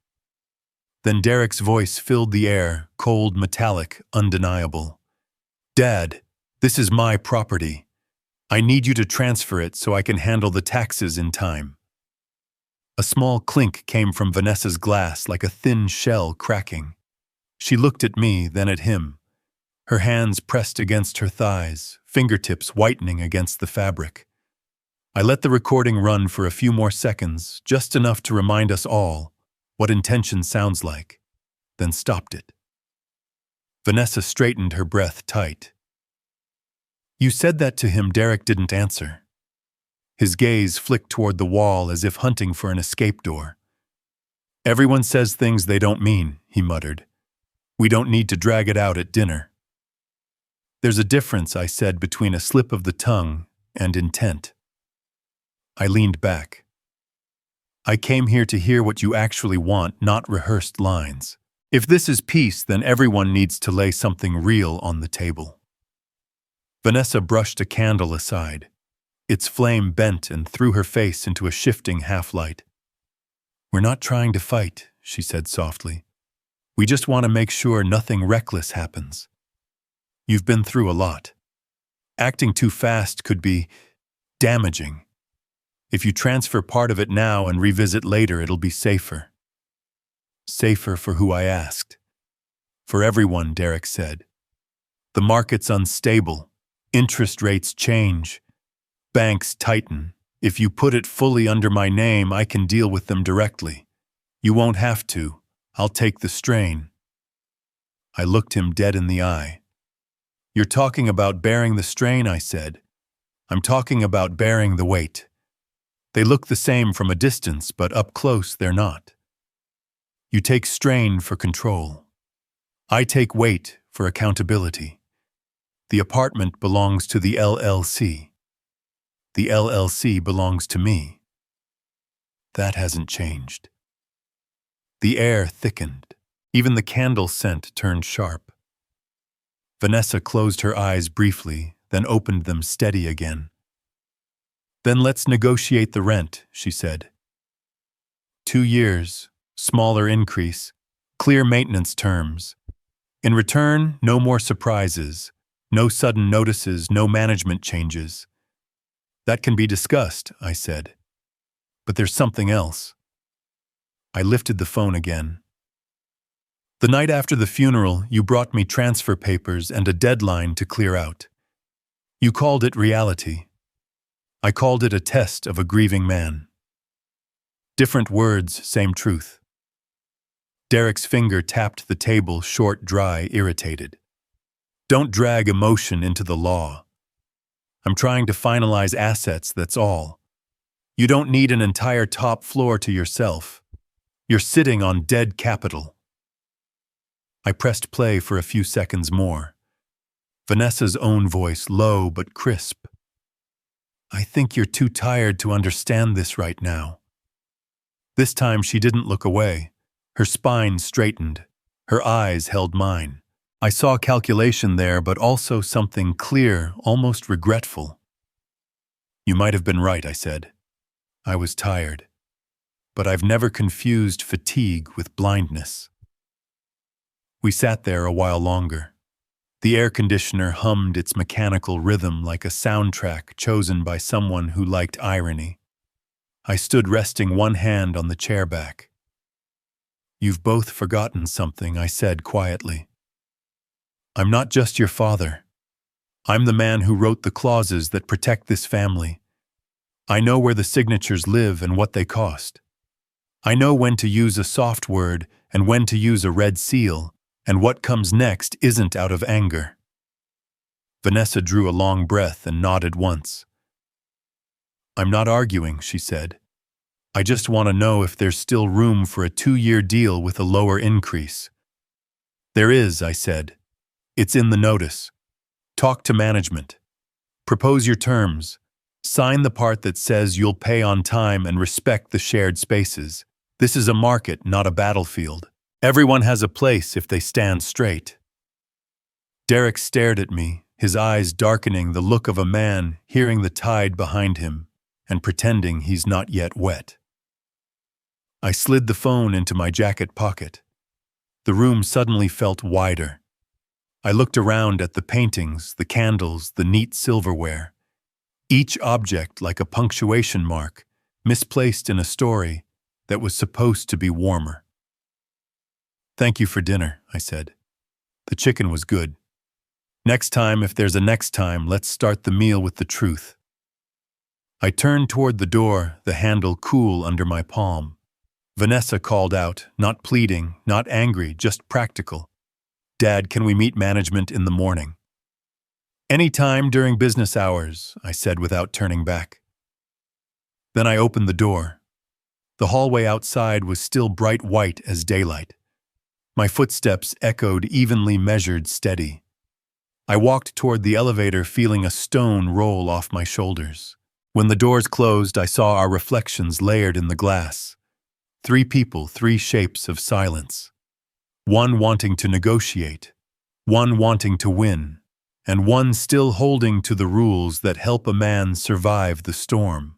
Then Derek's voice filled the air, cold, metallic, undeniable. "Dad, this is my property. I need you to transfer it so I can handle the taxes in time." A small clink came from Vanessa's glass, like a thin shell cracking. She looked at me, then at him. Her hands pressed against her thighs, fingertips whitening against the fabric. I let the recording run for a few more seconds, just enough to remind us all what intention sounds like, then stopped it. Vanessa straightened her breath tight. "You said that to him." Derek didn't answer. His gaze flicked toward the wall as if hunting for an escape door. "Everyone says things they don't mean," he muttered. "We don't need to drag it out at dinner." "There's a difference," I said, "between a slip of the tongue and intent." I leaned back. "I came here to hear what you actually want, not rehearsed lines. If this is peace, then everyone needs to lay something real on the table." Vanessa brushed a candle aside. Its flame bent and threw her face into a shifting half-light. "We're not trying to fight," she said softly. "We just want to make sure nothing reckless happens. You've been through a lot. Acting too fast could be damaging. If you transfer part of it now and revisit later, it'll be safer." "Safer for who?" I asked. "For everyone," Derek said. "The market's unstable. Interest rates change. Banks tighten. If you put it fully under my name, I can deal with them directly. You won't have to. I'll take the strain." I looked him dead in the eye. "You're talking about bearing the strain," I said. "I'm talking about bearing the weight. They look the same from a distance, but up close they're not. You take strain for control. I take weight for accountability. The apartment belongs to the LLC. The LLC belongs to me. That hasn't changed." The air thickened. Even the candle scent turned sharp. Vanessa closed her eyes briefly, then opened them steady again. "Then let's negotiate the rent," she said. 2 years, smaller increase, clear maintenance terms. In return, no more surprises, no sudden notices, no management changes. "That can be discussed," I said. "But there's something else." I lifted the phone again. "The night after the funeral, you brought me transfer papers and a deadline to clear out. You called it reality. I called it a test of a grieving man. Different words, same truth." Derek's finger tapped the table, short, dry, irritated. "Don't drag emotion into the law. I'm trying to finalize assets, that's all. You don't need an entire top floor to yourself. You're sitting on dead capital." I pressed play for a few seconds more. Vanessa's own voice, low but crisp. "I think you're too tired to understand this right now." This time she didn't look away. Her spine straightened. Her eyes held mine. I saw calculation there, but also something clear, almost regretful. "You might have been right," I said. "I was tired. but I've never confused fatigue with blindness. We sat there a while longer. The air conditioner hummed its mechanical rhythm like a soundtrack chosen by someone who liked irony. I stood resting one hand on the chair back. "You've both forgotten something," I said quietly. "I'm not just your father. I'm the man who wrote the clauses that protect this family. I know where the signatures live and what they cost. I know when to use a soft word and when to use a red seal, and what comes next isn't out of anger." Vanessa drew a long breath and nodded once. "I'm not arguing," she said. "I just want to know if there's still room for a 2-year deal with a lower increase." "There is," I said. "It's in the notice. Talk to management. Propose your terms. Sign the part that says you'll pay on time and respect the shared spaces. This is a market, not a battlefield. Everyone has a place if they stand straight." Derek stared at me, his eyes darkening the look of a man hearing the tide behind him and pretending he's not yet wet. I slid the phone into my jacket pocket. The room suddenly felt wider. I looked around at the paintings, the candles, the neat silverware. Each object like a punctuation mark, misplaced in a story that was supposed to be warmer. "Thank you for dinner," I said. "The chicken was good. Next time, if there's a next time, let's start the meal with the truth." I turned toward the door, the handle cool under my palm. Vanessa called out, not pleading, not angry, just practical. "Dad, can we meet management in the morning?" "Any time during business hours," I said without turning back. Then I opened the door. The hallway outside was still bright white as daylight. My footsteps echoed evenly measured, steady. I walked toward the elevator feeling a stone roll off my shoulders. When the doors closed, I saw our reflections layered in the glass. 3 people, 3 shapes of silence. One wanting to negotiate, one wanting to win, and one still holding to the rules that help a man survive the storm.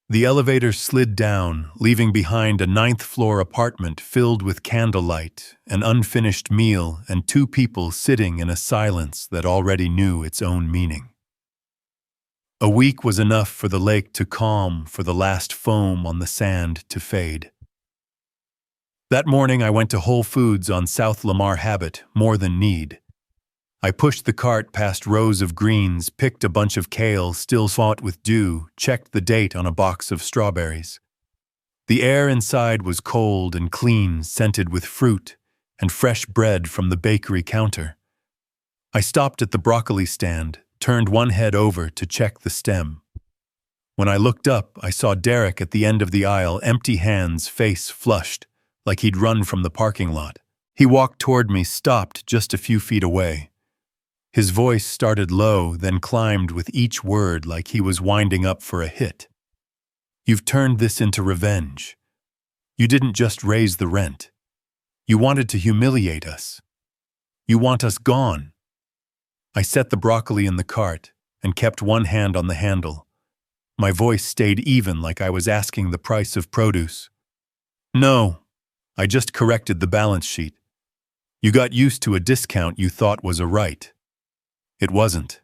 The elevator slid down, leaving behind a 9th-floor apartment filled with candlelight, an unfinished meal, and 2 people sitting in a silence that already knew its own meaning. A week was enough for the lake to calm, for the last foam on the sand to fade. That morning I went to Whole Foods on South Lamar Habit, more than need. I pushed the cart past rows of greens, picked a bunch of kale still fought with dew, checked the date on a box of strawberries. The air inside was cold and clean, scented with fruit and fresh bread from the bakery counter. I stopped at the broccoli stand, turned one head over to check the stem. When I looked up, I saw Derek at the end of the aisle, empty hands, face flushed, like he'd run from the parking lot. He walked toward me, stopped just a few feet away. His voice started low, then climbed with each word like he was winding up for a hit. "You've turned this into revenge. You didn't just raise the rent. You wanted to humiliate us. You want us gone." I set the broccoli in the cart and kept one hand on the handle. My voice stayed even, like I was asking the price of produce. "No, I just corrected the balance sheet. You got used to a discount you thought was a right. It wasn't.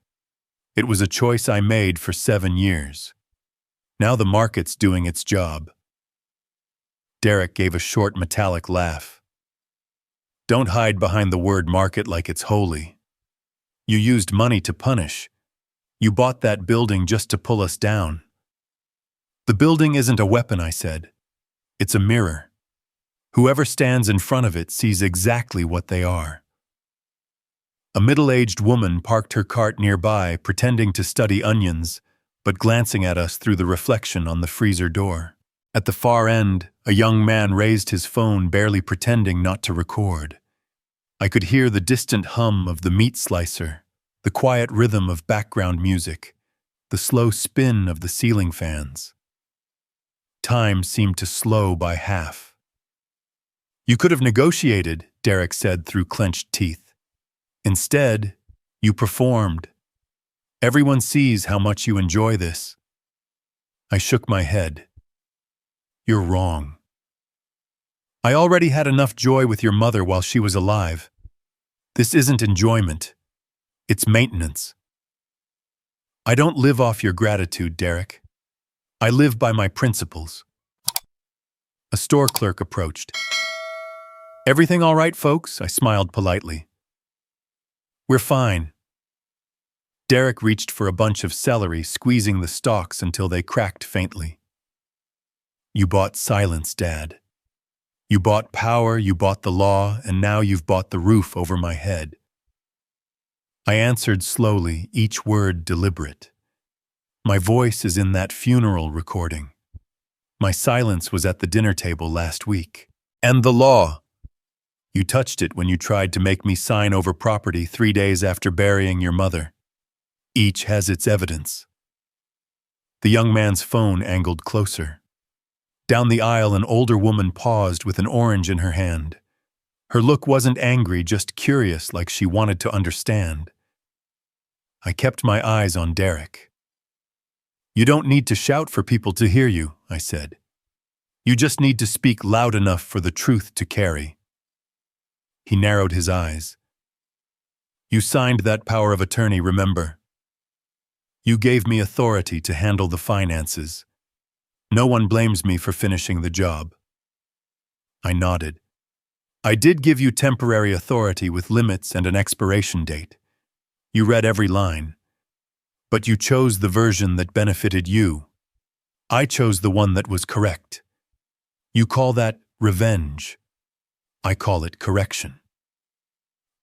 It was a choice I made for 7 years. Now the market's doing its job." Derek gave a short metallic laugh. "Don't hide behind the word market like it's holy. You used money to punish. You bought that building just to pull us down." "The building isn't a weapon," I said. "It's a mirror. Whoever stands in front of it sees exactly what they are." A middle-aged woman parked her cart nearby, pretending to study onions, but glancing at us through the reflection on the freezer door. At the far end, a young man raised his phone, barely pretending not to record. I could hear the distant hum of the meat slicer, the quiet rhythm of background music, the slow spin of the ceiling fans. Time seemed to slow by half. "You could have negotiated," Derek said through clenched teeth. "Instead, you performed. Everyone sees how much you enjoy this." I shook my head. You're wrong. I already had enough joy with your mother while she was alive. This isn't enjoyment. It's maintenance. I don't live off your gratitude, Derek. I live by my principles. A store clerk approached. Everything all right, folks? I smiled politely. We're fine. Derek reached for a bunch of celery, squeezing the stalks until they cracked faintly. You bought silence, Dad. You bought power, you bought the law, and now you've bought the roof over my head. I answered slowly, each word deliberate. My voice is in that funeral recording. My silence was at the dinner table last week. And the law. You touched it when you tried to make me sign over property 3 days after burying your mother. Each has its evidence. The young man's phone angled closer. Down the aisle, an older woman paused with an orange in her hand. Her look wasn't angry, just curious, like she wanted to understand. I kept my eyes on Derek. You don't need to shout for people to hear you, I said. You just need to speak loud enough for the truth to carry. He narrowed his eyes. You signed that power of attorney, remember? You gave me authority to handle the finances. No one blames me for finishing the job. I nodded. I did give you temporary authority with limits and an expiration date. You read every line. But you chose the version that benefited you. I chose the one that was correct. You call that revenge. I call it correction.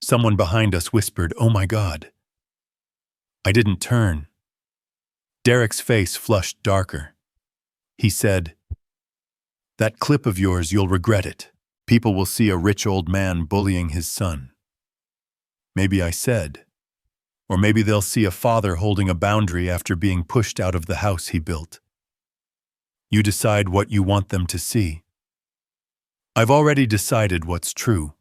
Someone behind us whispered, "Oh my God." I didn't turn. Derek's face flushed darker. He said, "That clip of yours, you'll regret it. People will see a rich old man bullying his son." Maybe I said, or maybe they'll see a father holding a boundary after being pushed out of the house he built. You decide what you want them to see. I've already decided what's true.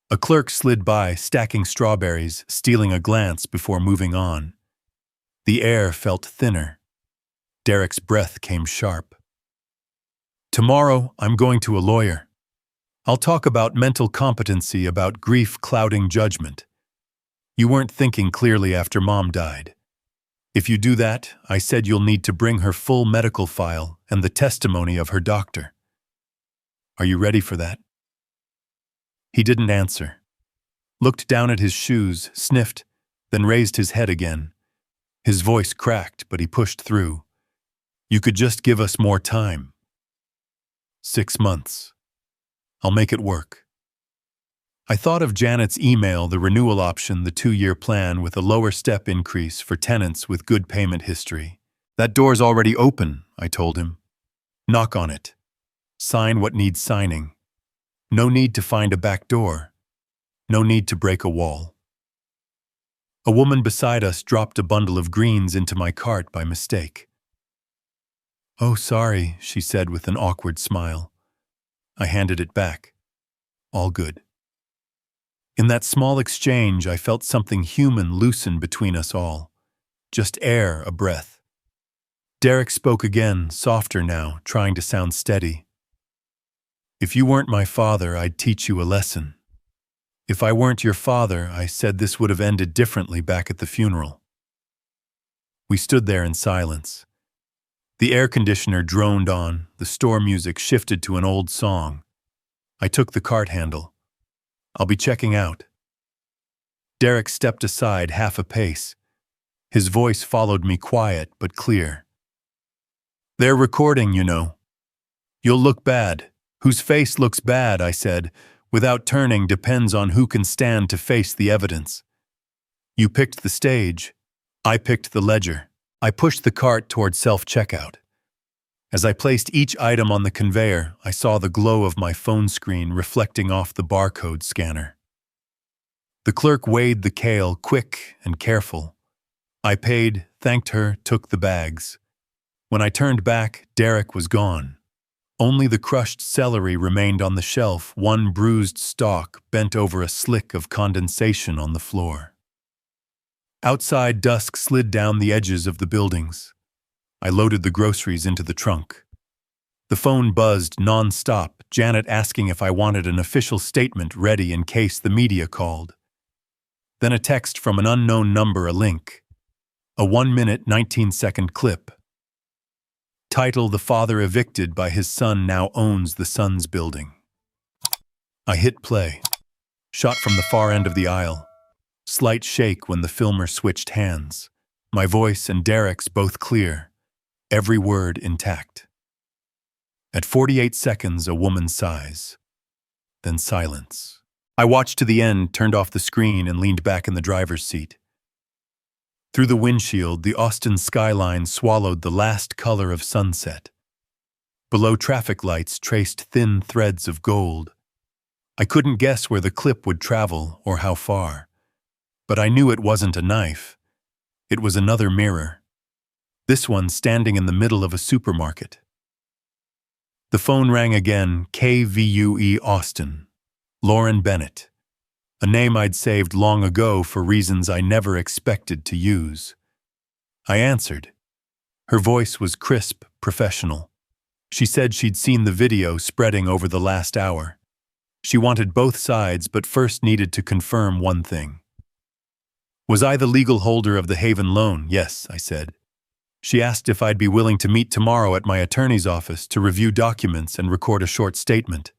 A clerk slid by, stacking strawberries, stealing a glance before moving on. The air felt thinner. Derek's breath came sharp. Tomorrow, I'm going to a lawyer. I'll talk about mental competency, about grief clouding judgment. You weren't thinking clearly after Mom died. If you do that, I said you'll need to bring her full medical file and the testimony of her doctor. Are you ready for that? He didn't answer. Looked down at his shoes, sniffed, then raised his head again. His voice cracked, but he pushed through. You could just give us more time. 6 months. I'll make it work. I thought of Janet's email, the renewal option, the 2-year plan with a lower step increase for tenants with good payment history. That door's already open, I told him. Knock on it. Sign what needs signing. No need to find a back door. No need to break a wall. A woman beside us dropped a bundle of greens into my cart by mistake. "Oh, sorry," she said with an awkward smile. I handed it back. All good. In that small exchange, I felt something human loosen between us all. Just air, a breath. Derek spoke again, softer now, trying to sound steady. If you weren't my father, I'd teach you a lesson. If I weren't your father, I said this would have ended differently back at the funeral. We stood there in silence. The air conditioner droned on, the store music shifted to an old song. I took the cart handle. I'll be checking out. Derek stepped aside half a pace. His voice followed me, quiet but clear. They're recording, you know. You'll look bad. Whose face looks bad, I said, without turning, depends on who can stand to face the evidence. You picked the stage. I picked the ledger. I pushed the cart toward self-checkout. As I placed each item on the conveyor, I saw the glow of my phone screen reflecting off the barcode scanner. The clerk weighed the kale, quick and careful. I paid, thanked her, took the bags. When I turned back, Derek was gone. Only the crushed celery remained on the shelf, one bruised stalk bent over a slick of condensation on the floor. Outside, dusk slid down the edges of the buildings. I loaded the groceries into the trunk. The phone buzzed non-stop, Janet asking if I wanted an official statement ready in case the media called. Then a text from an unknown number, a link. A 1-minute, 19-second clip. Title: The father evicted by his son now owns the son's building. I hit play. Shot from the far end of the aisle. Slight shake when the filmer switched hands. My voice and Derek's both clear. Every word intact. At 48 seconds, a woman sighs. Then silence. I watched to the end, turned off the screen, and leaned back in the driver's seat. Through the windshield, the Austin skyline swallowed the last color of sunset. Below, traffic lights traced thin threads of gold. I couldn't guess where the clip would travel or how far. But I knew it wasn't a knife. It was another mirror. This one standing in the middle of a supermarket. The phone rang again, KVUE Austin. Lauren Bennett. A name I'd saved long ago for reasons I never expected to use. I answered. Her voice was crisp, professional. She said she'd seen the video spreading over the last hour. She wanted both sides, but first needed to confirm one thing. Was I the legal holder of the Haven loan? Yes, I said. She asked if I'd be willing to meet tomorrow at my attorney's office to review documents and record a short statement.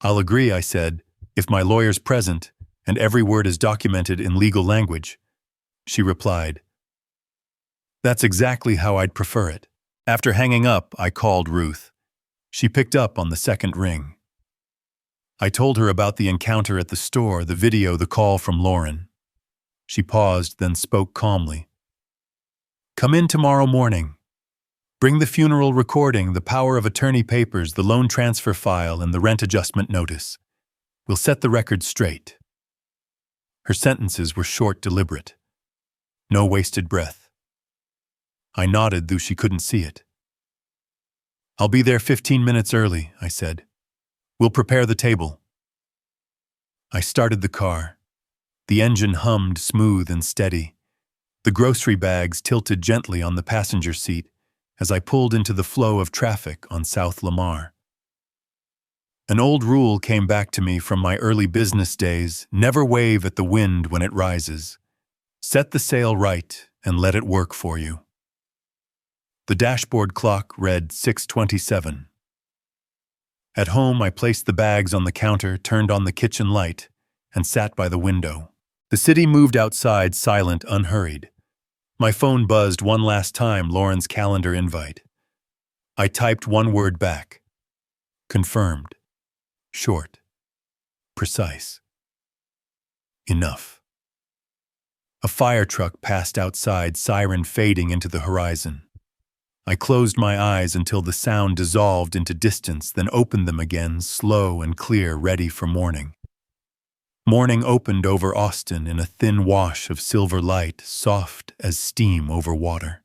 I'll agree, I said, if my lawyer's present and every word is documented in legal language. She replied, That's exactly how I'd prefer it. After hanging up, I called Ruth. She picked up on the second ring. I told her about the encounter at the store, the video, the call from Lauren. She paused, then spoke calmly. Come in tomorrow morning. Bring the funeral recording, the power of attorney papers, the loan transfer file, and the rent adjustment notice. We'll set the record straight. Her sentences were short, deliberate. No wasted breath. I nodded, though she couldn't see it. I'll be there 15 minutes early, I said. We'll prepare the table. I started the car. The engine hummed smooth and steady. The grocery bags tilted gently on the passenger seat as I pulled into the flow of traffic on South Lamar. An old rule came back to me from my early business days: never wave at the wind when it rises. Set the sail right and let it work for you. The dashboard clock read 6:27. At home, I placed the bags on the counter, turned on the kitchen light, and sat by the window. The city moved outside, silent, unhurried. My phone buzzed one last time, Lauren's calendar invite. I typed one word back. Confirmed. Short. Precise. Enough. A fire truck passed outside, siren fading into the horizon. I closed my eyes until the sound dissolved into distance, then opened them again, slow and clear, ready for morning. Morning opened over Austin in a thin wash of silver light, soft as steam over water.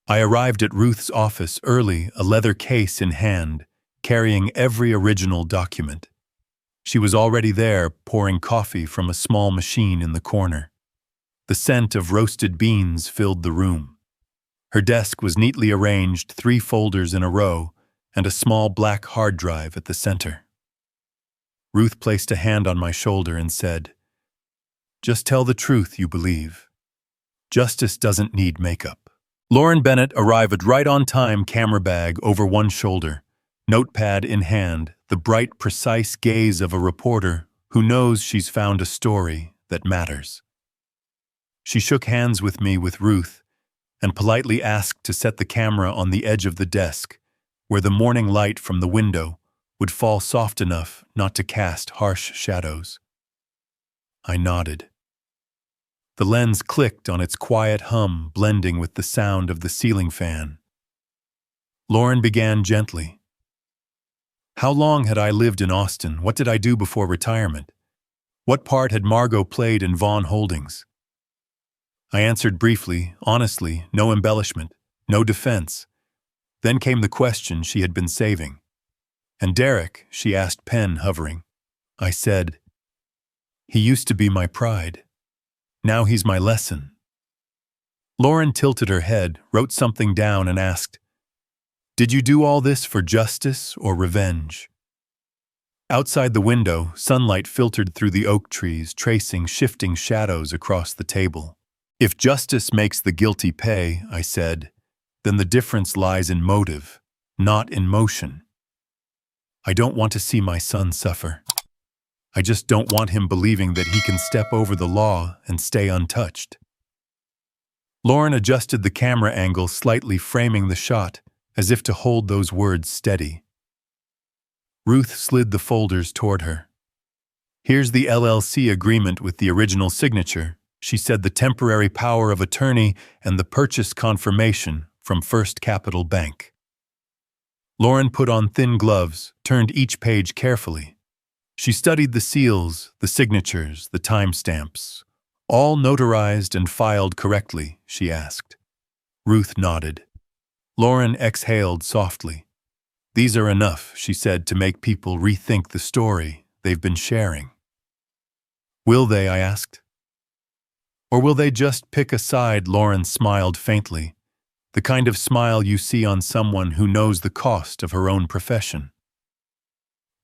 I arrived at Ruth's office early, a leather case in hand, carrying every original document. She was already there, pouring coffee from a small machine in the corner. The scent of roasted beans filled the room. Her desk was neatly arranged, 3 folders in a row, and a small black hard drive at the center. Ruth placed a hand on my shoulder and said, "Just tell the truth you believe. Justice doesn't need makeup." Lauren Bennett arrived right on time, camera bag over one shoulder, notepad in hand, the bright, precise gaze of a reporter who knows she's found a story that matters. She shook hands with me with Ruth and politely asked to set the camera on the edge of the desk, where the morning light from the window would fall soft enough not to cast harsh shadows. I nodded. The lens clicked on its quiet hum, blending with the sound of the ceiling fan. Lauren began gently. How long had I lived in Austin? What did I do before retirement? What part had Margot played in Vaughn Holdings? I answered briefly, honestly, no embellishment, no defense. Then came the question she had been saving. "And Derek?" she asked, pen hovering. I said, "He used to be my pride. Now he's my lesson." Lauren tilted her head, wrote something down, and asked, Did you do all this for justice or revenge? Outside the window, sunlight filtered through the oak trees, tracing shifting shadows across the table. If justice makes the guilty pay, I said, then the difference lies in motive, not in motion. I don't want to see my son suffer. I just don't want him believing that he can step over the law and stay untouched. Lauren adjusted the camera angle slightly, framing the shot, as if to hold those words steady. Ruth slid the folders toward her. Here's the LLC agreement with the original signature, she said, the temporary power of attorney and the purchase confirmation from First Capital Bank. Lauren put on thin gloves, turned each page carefully. She studied the seals, the signatures, the timestamps. All notarized and filed correctly, she asked. Ruth nodded. Lauren exhaled softly. These are enough, she said, to make people rethink the story they've been sharing. Will they, I asked. Or will they just pick a side? Lauren smiled faintly, the kind of smile you see on someone who knows the cost of her own profession.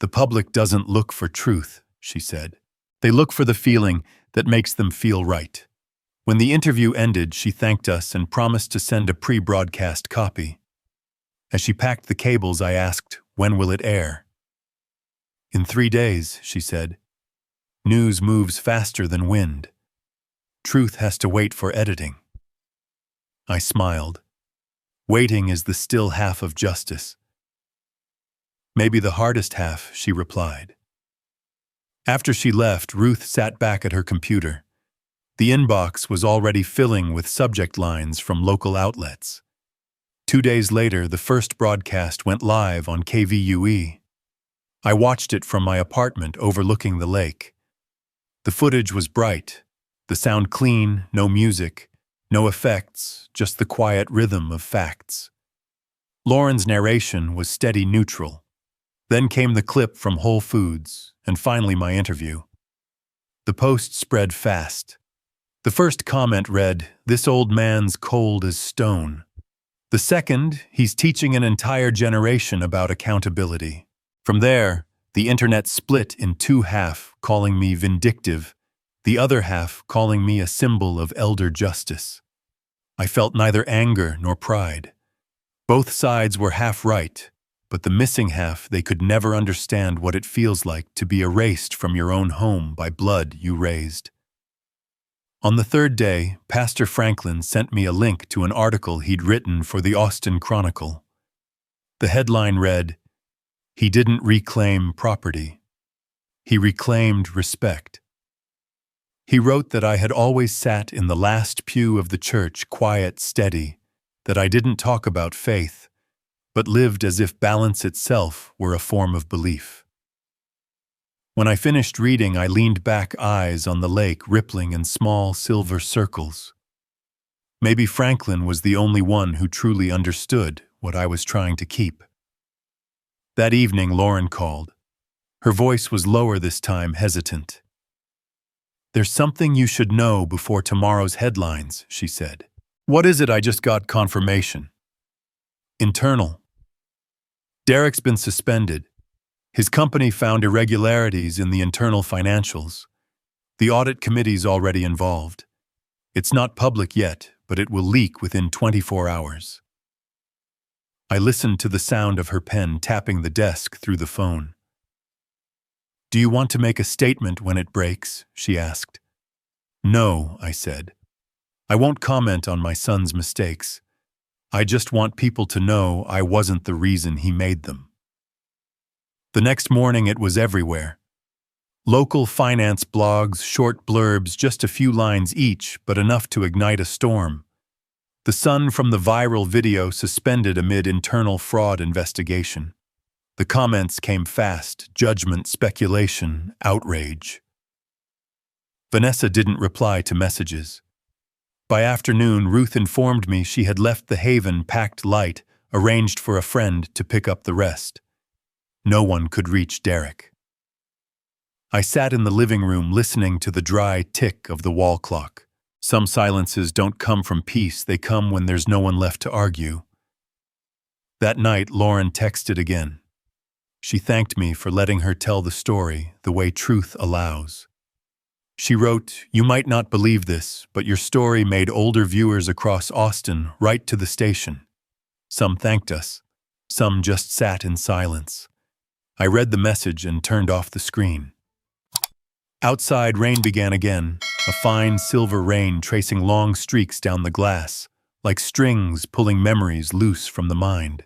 The public doesn't look for truth, she said. They look for the feeling that makes them feel right. When the interview ended, she thanked us and promised to send a pre-broadcast copy. As she packed the cables, I asked, when will it air? In 3 days, she said. News moves faster than wind. Truth has to wait for editing. I smiled. Waiting is the still half of justice. Maybe the hardest half, she replied. After she left, Ruth sat back at her computer. The inbox was already filling with subject lines from local outlets. 2 days later, the first broadcast went live on KVUE. I watched it from my apartment overlooking the lake. The footage was bright, the sound clean, no music, no effects, just the quiet rhythm of facts. Lauren's narration was steady neutral. Then came the clip from Whole Foods, and finally my interview. The post spread fast. The first comment read, "This old man's cold as stone." The second, "He's teaching an entire generation about accountability." From there, the internet split in two half, calling me vindictive, the other half calling me a symbol of elder justice. I felt neither anger nor pride. Both sides were half right, but the missing half, they could never understand what it feels like to be erased from your own home by blood you raised. On the third day, Pastor Franklin sent me a link to an article he'd written for the Austin Chronicle. The headline read, "He didn't reclaim property. He reclaimed respect." He wrote that I had always sat in the last pew of the church, quiet, steady, that I didn't talk about faith, but lived as if balance itself were a form of belief. When I finished reading, I leaned back, eyes on the lake rippling in small silver circles. Maybe Franklin was the only one who truly understood what I was trying to keep. That evening, Lauren called. Her voice was lower this time, hesitant. "There's something you should know before tomorrow's headlines," she said. "What is it? I just got confirmation." "Internal. Derek's been suspended. His company found irregularities in the internal financials. The audit committee's already involved. It's not public yet, but it will leak within 24 hours. I listened to the sound of her pen tapping the desk through the phone. "Do you want to make a statement when it breaks?" she asked. "No," I said. "I won't comment on my son's mistakes. I just want people to know I wasn't the reason he made them." The next morning it was everywhere. Local finance blogs, short blurbs, just a few lines each, but enough to ignite a storm. The son from the viral video suspended amid internal fraud investigation. The comments came fast: judgment, speculation, outrage. Vanessa didn't reply to messages. By afternoon, Ruth informed me she had left the Haven packed light, arranged for a friend to pick up the rest. No one could reach Derek. I sat in the living room listening to the dry tick of the wall clock. Some silences don't come from peace, they come when there's no one left to argue. That night, Lauren texted again. She thanked me for letting her tell the story the way truth allows. She wrote, "You might not believe this, but your story made older viewers across Austin write to the station. Some thanked us. Some just sat in silence." I read the message and turned off the screen. Outside, rain began again, a fine silver rain tracing long streaks down the glass, like strings pulling memories loose from the mind.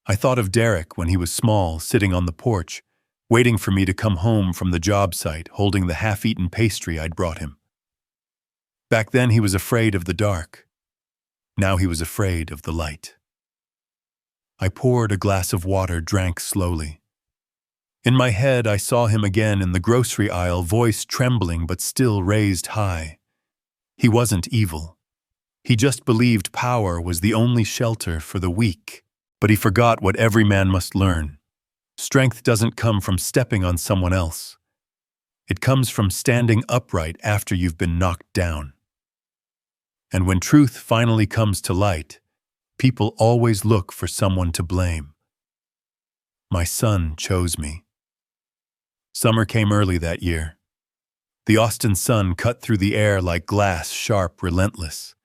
I thought of Derek when he was small, sitting on the porch, waiting for me to come home from the job site, holding the half-eaten pastry I'd brought him. Back then he was afraid of the dark. Now he was afraid of the light. I poured a glass of water, drank slowly. In my head, I saw him again in the grocery aisle, voice trembling but still raised high. He wasn't evil. He just believed power was the only shelter for the weak. But he forgot what every man must learn. Strength doesn't come from stepping on someone else. It comes from standing upright after you've been knocked down. And when truth finally comes to light, people always look for someone to blame. My son chose me. Summer came early that year. The Austin sun cut through the air like glass, sharp, relentless.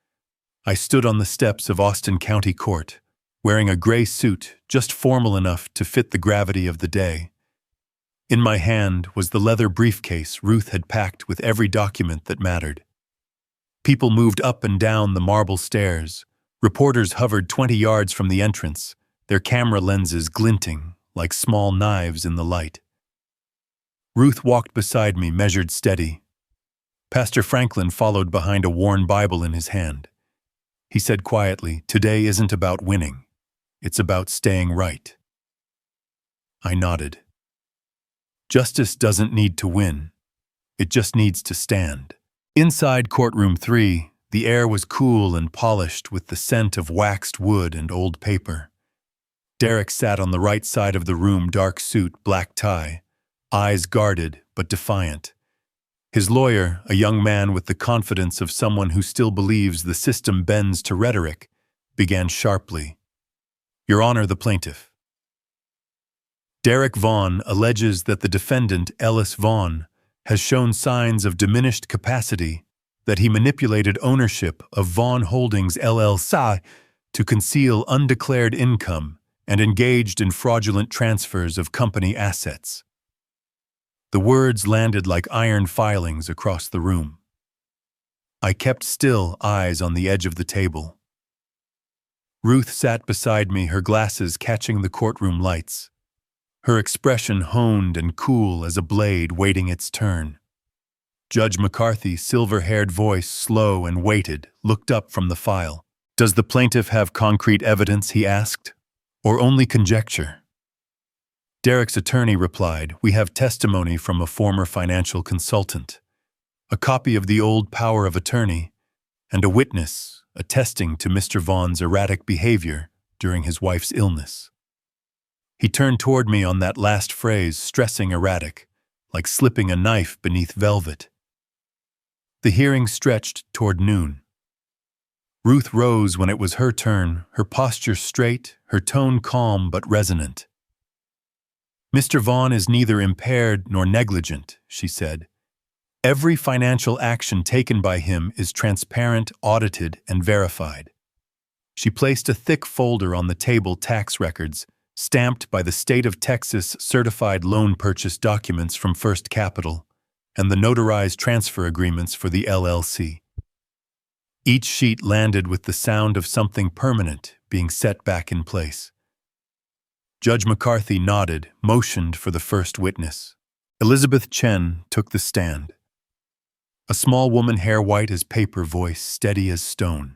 I stood on the steps of Austin County Court, wearing a gray suit just formal enough to fit the gravity of the day. In my hand was the leather briefcase Ruth had packed with every document that mattered. People moved up and down the marble stairs. Reporters hovered 20 yards from the entrance, their camera lenses glinting like small knives in the light. Ruth walked beside me, measured steady. Pastor Franklin followed behind a worn Bible in his hand. He said quietly, "Today isn't about winning. It's about staying right." I nodded. Justice doesn't need to win. It just needs to stand. Inside courtroom 3, the air was cool and polished with the scent of waxed wood and old paper. Derek sat on the right side of the room, dark suit, black tie, eyes guarded but defiant. His lawyer, a young man with the confidence of someone who still believes the system bends to rhetoric, began sharply. "Your Honor, the plaintiff. Derek Vaughn alleges that the defendant, Ellis Vaughn, has shown signs of diminished capacity, that he manipulated ownership of Vaughn Holdings LLC to conceal undeclared income and engaged in fraudulent transfers of company assets." The words landed like iron filings across the room. I kept still, eyes on the edge of the table. Ruth sat beside me, her glasses catching the courtroom lights. Her expression honed and cool as a blade waiting its turn. Judge McCarthy, silver-haired voice slow and weighted, looked up from the file. "Does the plaintiff have concrete evidence?" he asked. "Or only conjecture?" Derek's attorney replied, "We have testimony from a former financial consultant, a copy of the old power of attorney, and a witness attesting to Mr. Vaughn's erratic behavior during his wife's illness." He turned toward me on that last phrase, stressing erratic, like slipping a knife beneath velvet. The hearing stretched toward noon. Ruth rose when it was her turn, her posture straight, her tone calm but resonant. "Mr. Vaughn is neither impaired nor negligent," she said. "Every financial action taken by him is transparent, audited, and verified." She placed a thick folder on the table, tax records, stamped by the state of Texas certified loan purchase documents from First Capital, and the notarized transfer agreements for the LLC. Each sheet landed with the sound of something permanent being set back in place. Judge McCarthy nodded, motioned for the first witness. Elizabeth Chen took the stand. A small woman, hair white as paper, voice steady as stone.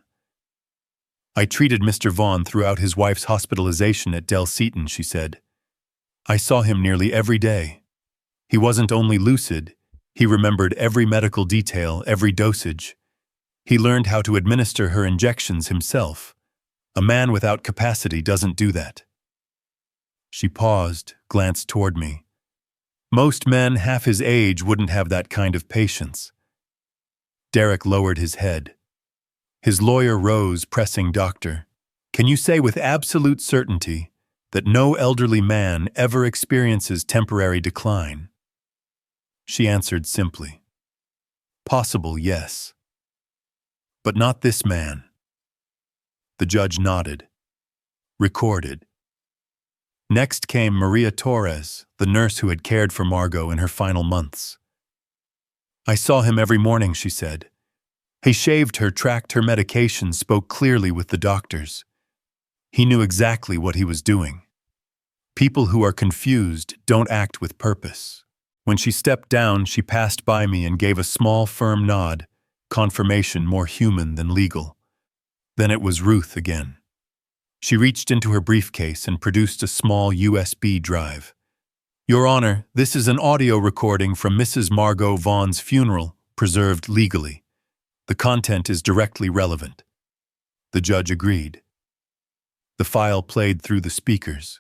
"I treated Mr. Vaughn throughout his wife's hospitalization at Del Seaton," she said. "I saw him nearly every day. He wasn't only lucid, he remembered every medical detail, every dosage. He learned how to administer her injections himself. A man without capacity doesn't do that." She paused, glanced toward me. "Most men half his age wouldn't have that kind of patience." Derek lowered his head. His lawyer rose, pressing, "Doctor, Can you say with absolute certainty that no elderly man ever experiences temporary decline? She answered simply, possible, yes. But not this man. The judge nodded. Recorded. Next came Maria Torres, the nurse who had cared for Margot in her final months. I saw him every morning, she said. He shaved her, tracked her medication, spoke clearly with the doctors. He knew exactly what he was doing. People who are confused don't act with purpose. When she stepped down, she passed by me and gave a small, firm nod, confirmation more human than legal. Then it was Ruth again. She reached into her briefcase and produced a small USB drive. Your Honor, this is an audio recording from Mrs. Margot Vaughn's funeral, preserved legally. The content is directly relevant. The judge agreed. The file played through the speakers.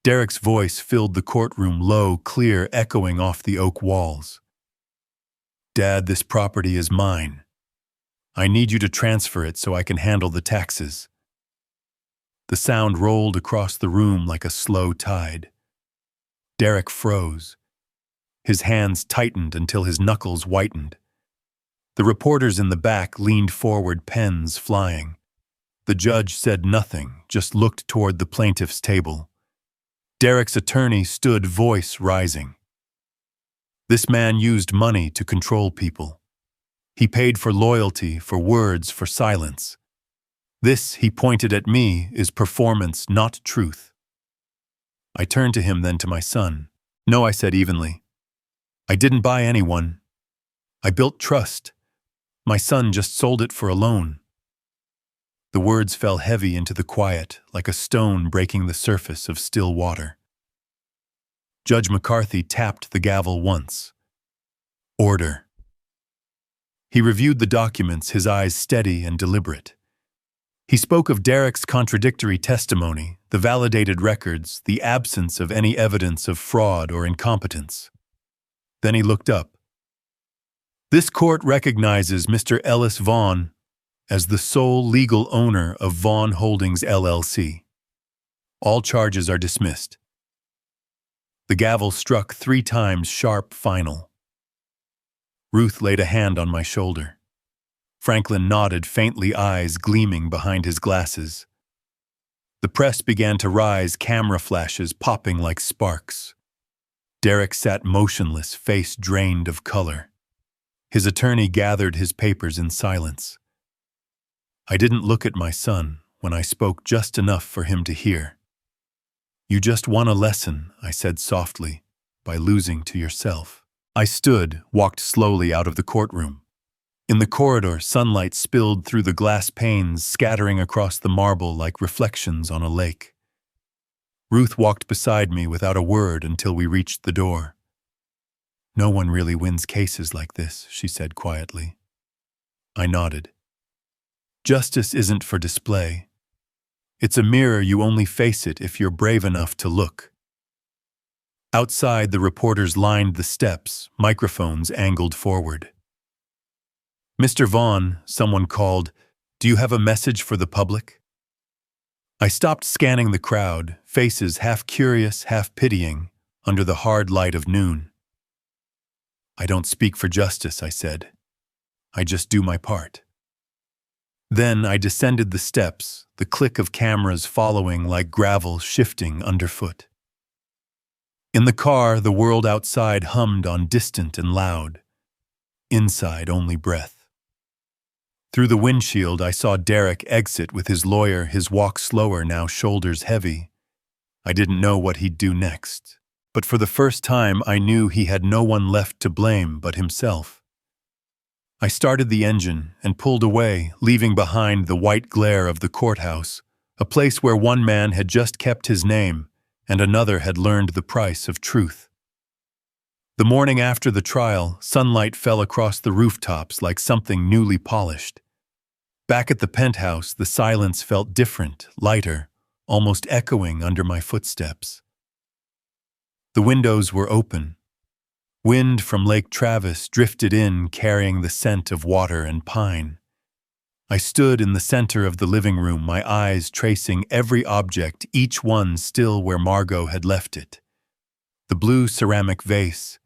Derek's voice filled the courtroom, low, clear, echoing off the oak walls. Dad, this property is mine. I need you to transfer it so I can handle the taxes. The sound rolled across the room like a slow tide. Derek froze. His hands tightened until his knuckles whitened. The reporters in the back leaned forward, pens flying. The judge said nothing, just looked toward the plaintiff's table. Derek's attorney stood, voice rising. This man used money to control people. He paid for loyalty, for words, for silence. This, he pointed at me, is performance, not truth. I turned to him, then to my son. No, I said evenly. I didn't buy anyone. I built trust. My son just sold it for a loan. The words fell heavy into the quiet, like a stone breaking the surface of still water. Judge McCarthy tapped the gavel once. Order. He reviewed the documents, his eyes steady and deliberate. He spoke of Derek's contradictory testimony, the validated records, the absence of any evidence of fraud or incompetence. Then he looked up. This court recognizes Mr. Ellis Vaughn as the sole legal owner of Vaughn Holdings, LLC. All charges are dismissed. The gavel struck 3 times, sharp, final. Ruth laid a hand on my shoulder. Franklin nodded, faintly, eyes gleaming behind his glasses. The press began to rise, camera flashes popping like sparks. Derek sat motionless, face drained of color. His attorney gathered his papers in silence. I didn't look at my son when I spoke, just enough for him to hear. You just won a lesson, I said softly, by losing to yourself. I stood, walked slowly out of the courtroom. In the corridor, sunlight spilled through the glass panes, scattering across the marble like reflections on a lake. Ruth walked beside me without a word until we reached the door. No one really wins cases like this, she said quietly. I nodded. Justice isn't for display. It's a mirror, you only face it if you're brave enough to look. Outside, the reporters lined the steps, microphones angled forward. Mr. Vaughn, someone called, do you have a message for the public? I stopped scanning the crowd, faces half curious, half pitying, under the hard light of noon. I don't speak for justice, I said. I just do my part. Then I descended the steps, the click of cameras following like gravel shifting underfoot. In the car, the world outside hummed on, distant and loud. Inside, only breath. Through the windshield, I saw Derek exit with his lawyer, his walk slower now, shoulders heavy. I didn't know what he'd do next, but for the first time I knew he had no one left to blame but himself. I started the engine and pulled away, leaving behind the white glare of the courthouse, a place where one man had just kept his name and another had learned the price of truth. The morning after the trial, sunlight fell across the rooftops like something newly polished. Back at the penthouse, the silence felt different, lighter, almost echoing under my footsteps. The windows were open. Wind from Lake Travis drifted in, carrying the scent of water and pine. I stood in the center of the living room, my eyes tracing every object, each one still where Margot had left it. The blue ceramic vase.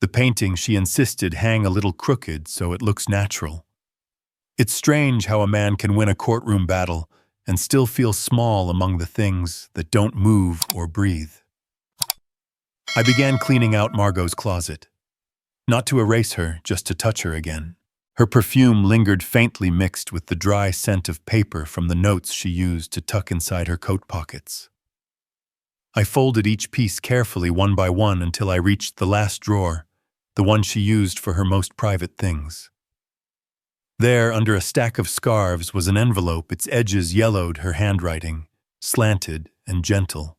The painting she insisted hang a little crooked so it looks natural. It's strange how a man can win a courtroom battle and still feel small among the things that don't move or breathe. I began cleaning out Margot's closet. Not to erase her, just to touch her again. Her perfume lingered faintly mixed with the dry scent of paper from the notes she used to tuck inside her coat pockets. I folded each piece carefully one by one until I reached the last drawer, the one she used for her most private things. There, under a stack of scarves, was an envelope, its edges yellowed, her handwriting, slanted and gentle.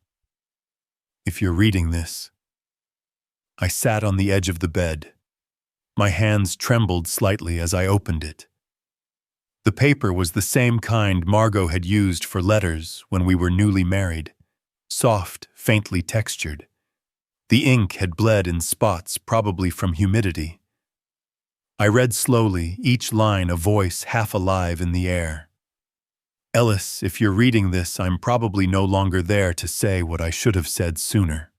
If you're reading this. I sat on the edge of the bed. My hands trembled slightly as I opened it. The paper was the same kind Margot had used for letters when we were newly married, soft, faintly textured. The ink had bled in spots, probably from humidity. I read slowly, each line a voice half alive in the air. Ellis, if you're reading this, I'm probably no longer there to say what I should have said sooner.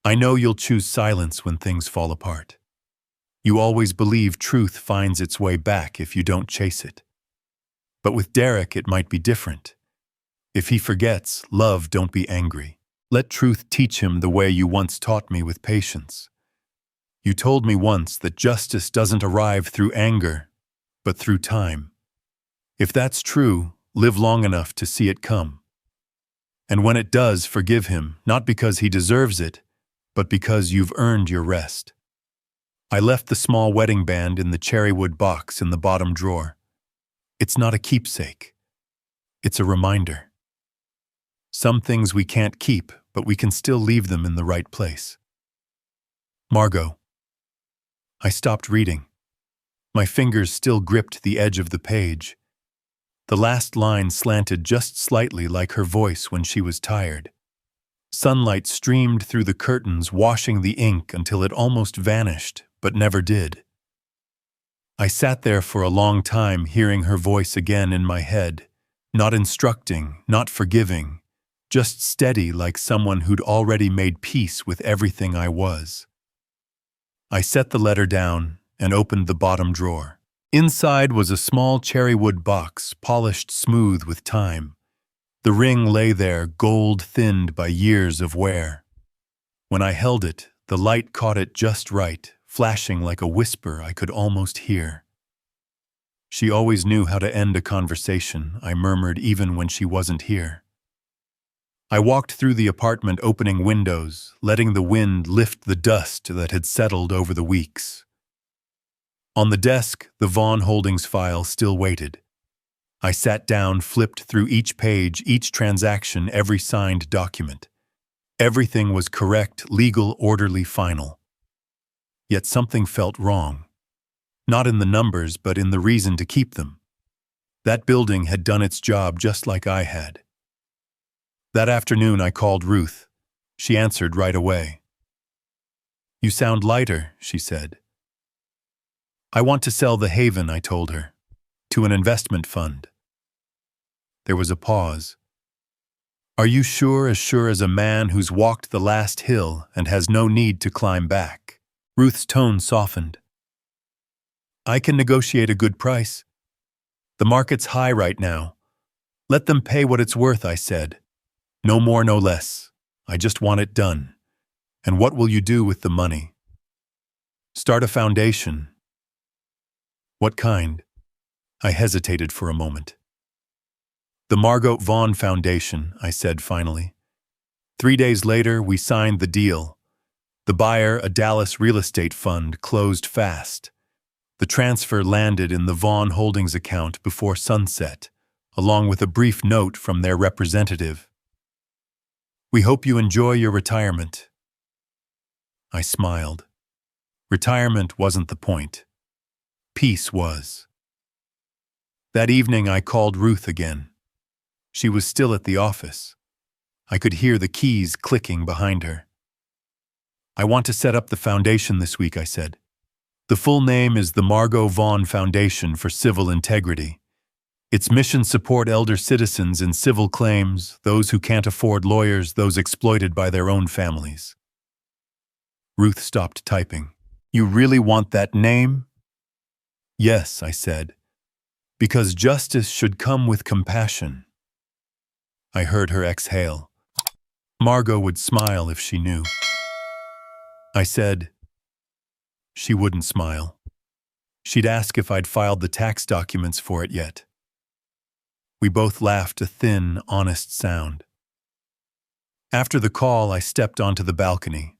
I know you'll choose silence when things fall apart. You always believe truth finds its way back if you don't chase it. But with Derek, it might be different. If he forgets, love, don't be angry. Let truth teach him the way you once taught me with patience. You told me once that justice doesn't arrive through anger, but through time. If that's true, live long enough to see it come. And when it does, forgive him, not because he deserves it, but because you've earned your rest. I left the small wedding band in the cherrywood box in the bottom drawer. It's not a keepsake. It's a reminder. Some things we can't keep, but we can still leave them in the right place. Margot. I stopped reading. My fingers still gripped the edge of the page. The last line slanted just slightly like her voice when she was tired. Sunlight streamed through the curtains, washing the ink until it almost vanished, but never did. I sat there for a long time, hearing her voice again in my head, not instructing, not forgiving, just steady like someone who'd already made peace with everything I was. I set the letter down and opened the bottom drawer. Inside was a small cherrywood box, polished smooth with time. The ring lay there, gold-thinned by years of wear. When I held it, the light caught it just right, flashing like a whisper I could almost hear. She always knew how to end a conversation, I murmured even when she wasn't here. I walked through the apartment, opening windows, letting the wind lift the dust that had settled over the weeks. On the desk, the Vaughn Holdings file still waited. I sat down, flipped through each page, each transaction, every signed document. Everything was correct, legal, orderly, final. Yet something felt wrong. Not in the numbers, but in the reason to keep them. That building had done its job just like I had. That afternoon I called Ruth. She answered right away. "You sound lighter," she said. "I want to sell the Haven," I told her, "to an investment fund." There was a pause. "Are you sure as a man who's walked the last hill and has no need to climb back?" Ruth's tone softened. "I can negotiate a good price. The market's high right now. Let them pay what it's worth," I said. "No more, no less. I just want it done. And what will you do with the money?" "Start a foundation." "What kind?" I hesitated for a moment. "The Margot Vaughn Foundation," I said finally. 3 days later, we signed the deal. The buyer, a Dallas real estate fund, closed fast. The transfer landed in the Vaughn Holdings account before sunset, along with a brief note from their representative. "We hope you enjoy your retirement." I smiled. Retirement wasn't the point. Peace was. That evening I called Ruth again. She was still at the office. I could hear the keys clicking behind her. "I want to set up the foundation this week," I said. "The full name is the Margot Vaughn Foundation for Civil Integrity. Its mission support elder citizens in civil claims, those who can't afford lawyers, those exploited by their own families. Ruth stopped typing. You really want that name? Yes, I said, because justice should come with compassion. I heard her exhale. Margot would smile if she knew. I said, she wouldn't smile. She'd ask if I'd filed the tax documents for it yet. We both laughed a thin, honest sound. After the call, I stepped onto the balcony.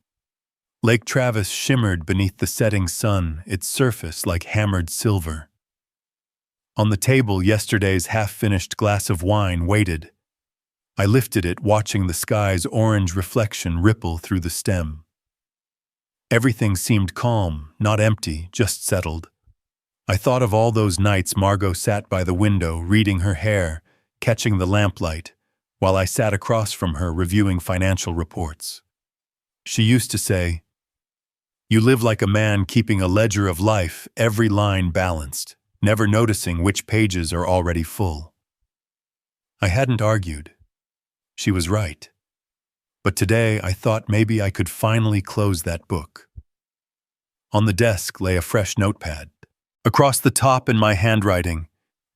Lake Travis shimmered beneath the setting sun, its surface like hammered silver. On the table, yesterday's half-finished glass of wine waited. I lifted it, watching the sky's orange reflection ripple through the stem. Everything seemed calm, not empty, just settled. I thought of all those nights Margot sat by the window, reading her hair, catching the lamplight, while I sat across from her reviewing financial reports. She used to say, "You live like a man keeping a ledger of life, every line balanced, never noticing which pages are already full." I hadn't argued. She was right. But today I thought maybe I could finally close that book. On the desk lay a fresh notepad. Across the top in my handwriting,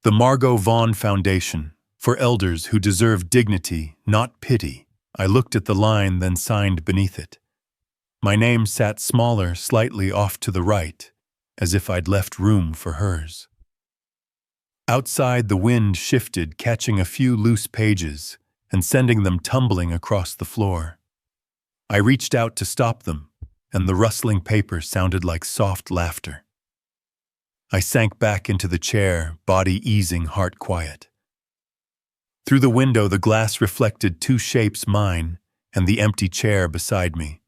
the Margot Vaughn Foundation, for elders who deserve dignity, not pity. I looked at the line, then signed beneath it. My name sat smaller, slightly off to the right, as if I'd left room for hers. Outside, the wind shifted, catching a few loose pages and sending them tumbling across the floor. I reached out to stop them, and the rustling paper sounded like soft laughter. I sank back into the chair, body easing, heart quiet. Through the window, the glass reflected two shapes, mine and the empty chair beside me.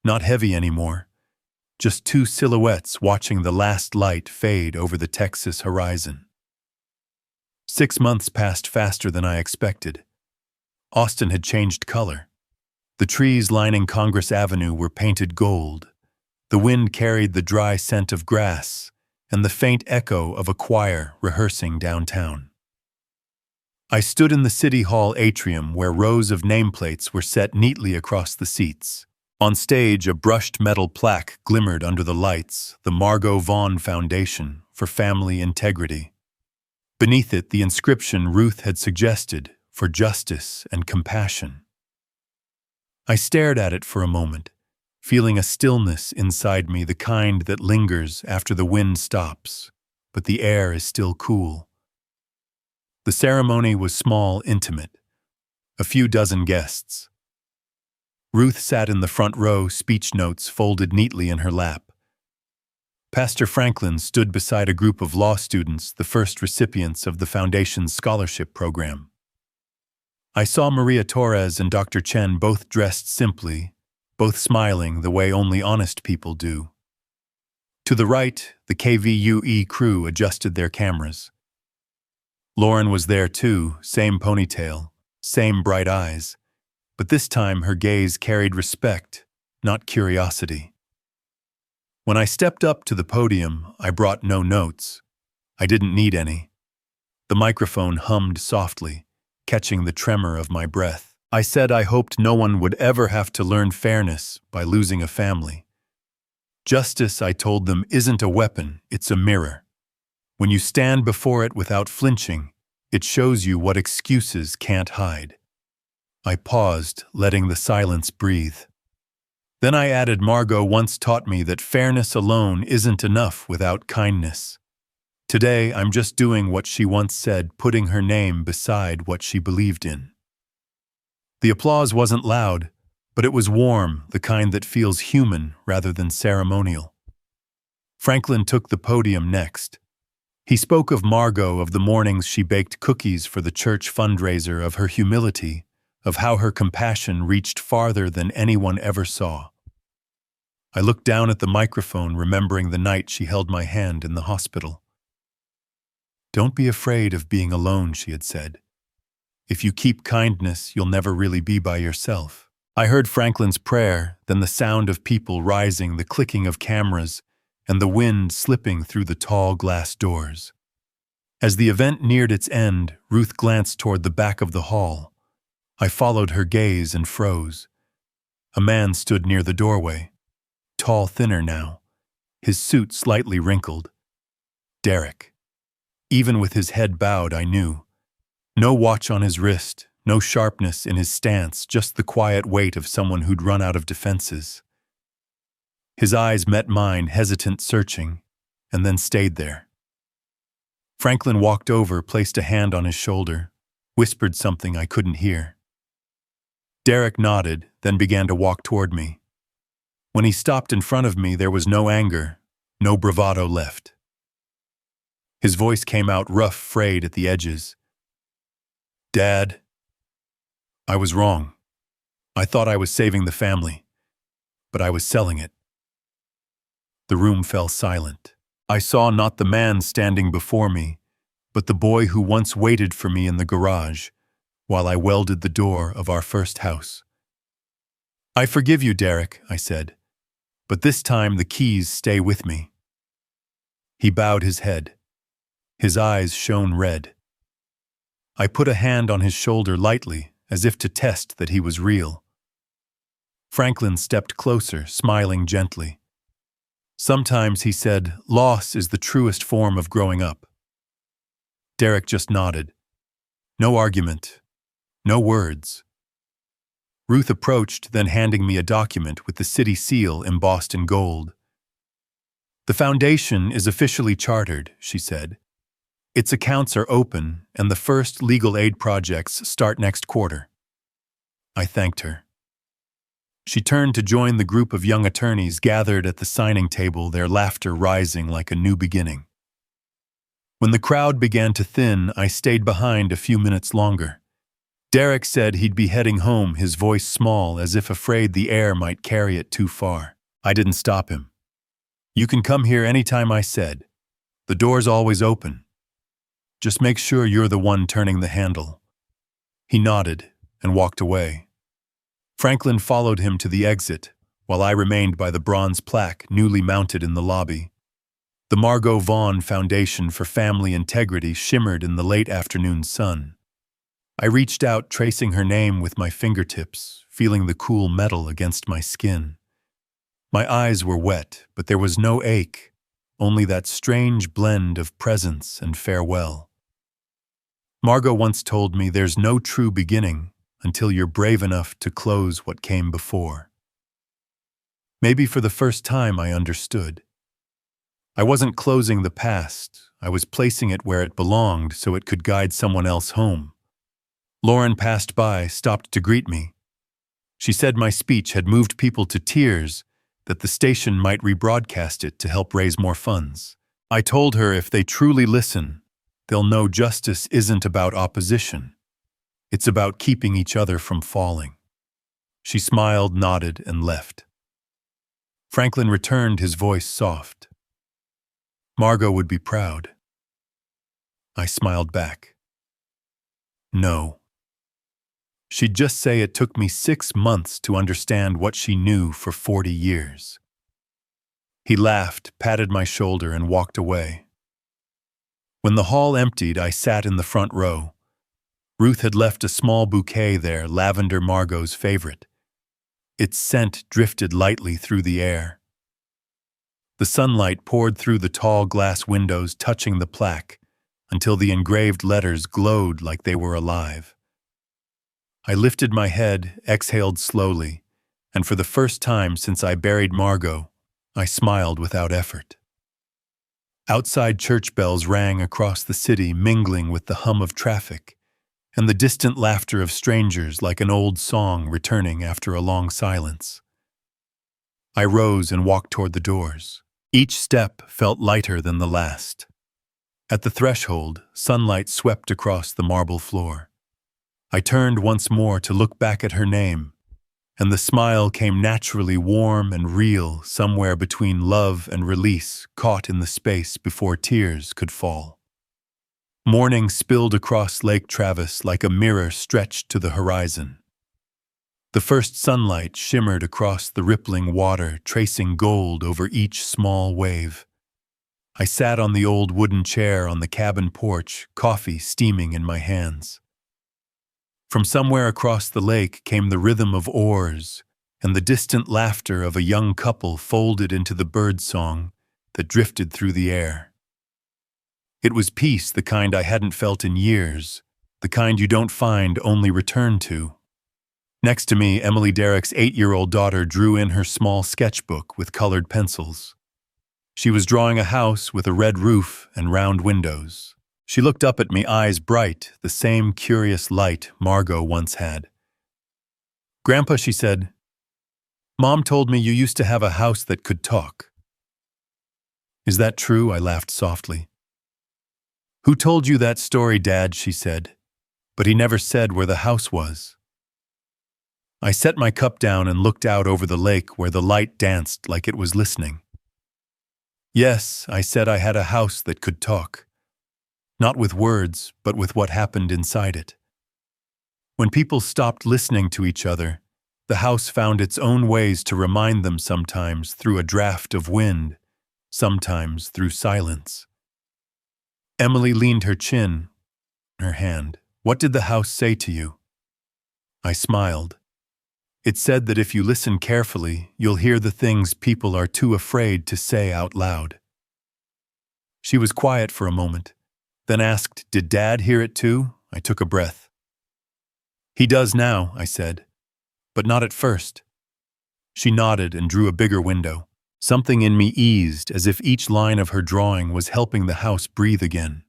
Not heavy anymore, just two silhouettes watching the last light fade over the Texas horizon. 6 months passed faster than I expected. Austin had changed color. The trees lining Congress Avenue were painted gold. The wind carried the dry scent of grass and the faint echo of a choir rehearsing downtown. I stood in the City Hall atrium where rows of nameplates were set neatly across the seats. On stage, a brushed metal plaque glimmered under the lights, the Margot Vaughn Foundation for Family Integrity. Beneath it, the inscription Ruth had suggested, for justice and compassion. I stared at it for a moment, feeling a stillness inside me, the kind that lingers after the wind stops, but the air is still cool. The ceremony was small, intimate. A few dozen guests. Ruth sat in the front row, speech notes folded neatly in her lap. Pastor Franklin stood beside a group of law students, the first recipients of the Foundation's scholarship program. I saw Maria Torres and Dr. Chen both dressed simply, both smiling the way only honest people do. To the right, the KVUE crew adjusted their cameras. Lauren was there too, same ponytail, same bright eyes, but this time her gaze carried respect, not curiosity. When I stepped up to the podium, I brought no notes. I didn't need any. The microphone hummed softly, catching the tremor of my breath. I said I hoped no one would ever have to learn fairness by losing a family. Justice, I told them, isn't a weapon, it's a mirror. When you stand before it without flinching, it shows you what excuses can't hide. I paused, letting the silence breathe. Then I added, Margot once taught me that fairness alone isn't enough without kindness. Today, I'm just doing what she once said, putting her name beside what she believed in. The applause wasn't loud, but it was warm, the kind that feels human rather than ceremonial. Franklin took the podium next. He spoke of Margot, of the mornings she baked cookies for the church fundraiser, of her humility, of how her compassion reached farther than anyone ever saw. I looked down at the microphone, remembering the night she held my hand in the hospital. Don't be afraid of being alone, she had said. If you keep kindness, you'll never really be by yourself. I heard Franklin's prayer, then the sound of people rising, the clicking of cameras, and the wind slipping through the tall glass doors. As the event neared its end, Ruth glanced toward the back of the hall. I followed her gaze and froze. A man stood near the doorway, tall, thinner now, his suit slightly wrinkled. Derek. Even with his head bowed, I knew. No watch on his wrist, no sharpness in his stance, just the quiet weight of someone who'd run out of defenses. His eyes met mine, hesitant, searching, and then stayed there. Franklin walked over, placed a hand on his shoulder, whispered something I couldn't hear. Derek nodded, then began to walk toward me. When he stopped in front of me, there was no anger, no bravado left. His voice came out rough, frayed at the edges. "Dad, I was wrong. I thought I was saving the family, but I was selling it." The room fell silent. I saw not the man standing before me, but the boy who once waited for me in the garage while I welded the door of our first house. "I forgive you, Derek," I said, "but this time the keys stay with me." He bowed his head. His eyes shone red. I put a hand on his shoulder lightly, as if to test that he was real. Franklin stepped closer, smiling gently. "Sometimes," he said, "loss is the truest form of growing up." Derek just nodded. No argument, no words. Ruth approached, then handing me a document with the city seal embossed in gold. "The foundation is officially chartered," she said. "Its accounts are open, and the first legal aid projects start next quarter." I thanked her. She turned to join the group of young attorneys gathered at the signing table, their laughter rising like a new beginning. When the crowd began to thin, I stayed behind a few minutes longer. Derek said he'd be heading home, his voice small, as if afraid the air might carry it too far. I didn't stop him. "You can come here anytime," I said. "The door's always open. Just make sure you're the one turning the handle." He nodded and walked away. Franklin followed him to the exit, while I remained by the bronze plaque newly mounted in the lobby. The Margot Vaughn Foundation for Family Integrity shimmered in the late afternoon sun. I reached out, tracing her name with my fingertips, feeling the cool metal against my skin. My eyes were wet, but there was no ache, only that strange blend of presence and farewell. Margot once told me there's no true beginning until you're brave enough to close what came before. Maybe for the first time I understood. I wasn't closing the past, I was placing it where it belonged so it could guide someone else home. Lauren passed by, stopped to greet me. She said my speech had moved people to tears, that the station might rebroadcast it to help raise more funds. I told her if they truly listen, they'll know justice isn't about opposition. It's about keeping each other from falling. She smiled, nodded, and left. Franklin returned, his voice soft. "Margot would be proud." I smiled back. No. She'd just say it took me 6 months to understand what she knew for 40 years. He laughed, patted my shoulder, and walked away. When the hall emptied, I sat in the front row. Ruth had left a small bouquet there, lavender, Margot's favorite. Its scent drifted lightly through the air. The sunlight poured through the tall glass windows, touching the plaque, until the engraved letters glowed like they were alive. I lifted my head, exhaled slowly, and for the first time since I buried Margot, I smiled without effort. Outside, church bells rang across the city, mingling with the hum of traffic, and the distant laughter of strangers like an old song returning after a long silence. I rose and walked toward the doors. Each step felt lighter than the last. At the threshold, sunlight swept across the marble floor. I turned once more to look back at her name, and the smile came naturally, warm and real, somewhere between love and release, caught in the space before tears could fall. Morning spilled across Lake Travis like a mirror stretched to the horizon. The first sunlight shimmered across the rippling water, tracing gold over each small wave. I sat on the old wooden chair on the cabin porch, coffee steaming in my hands. From somewhere across the lake came the rhythm of oars and the distant laughter of a young couple folded into the bird song that drifted through the air. It was peace, the kind I hadn't felt in years, the kind you don't find, only return to. Next to me, Emily Derrick's 8-year-old daughter drew in her small sketchbook with colored pencils. She was drawing a house with a red roof and round windows. She looked up at me, eyes bright, the same curious light Margot once had. "Grandpa," she said, "Mom told me you used to have a house that could talk." "Is that true?" I laughed softly. "Who told you that story, Dad?" she said. "But he never said where the house was." I set my cup down and looked out over the lake where the light danced like it was listening. "Yes," I said, "I had a house that could talk. Not with words, but with what happened inside it. When people stopped listening to each other, the house found its own ways to remind them, sometimes through a draft of wind, sometimes through silence." Emily leaned her chin, her hand. "What did the house say to you?" I smiled. "It said that if you listen carefully, you'll hear the things people are too afraid to say out loud." She was quiet for a moment, then asked, "Did Dad hear it too?" I took a breath. "He does now," I said, "but not at first." She nodded and drew a bigger window. Something in me eased, as if each line of her drawing was helping the house breathe again.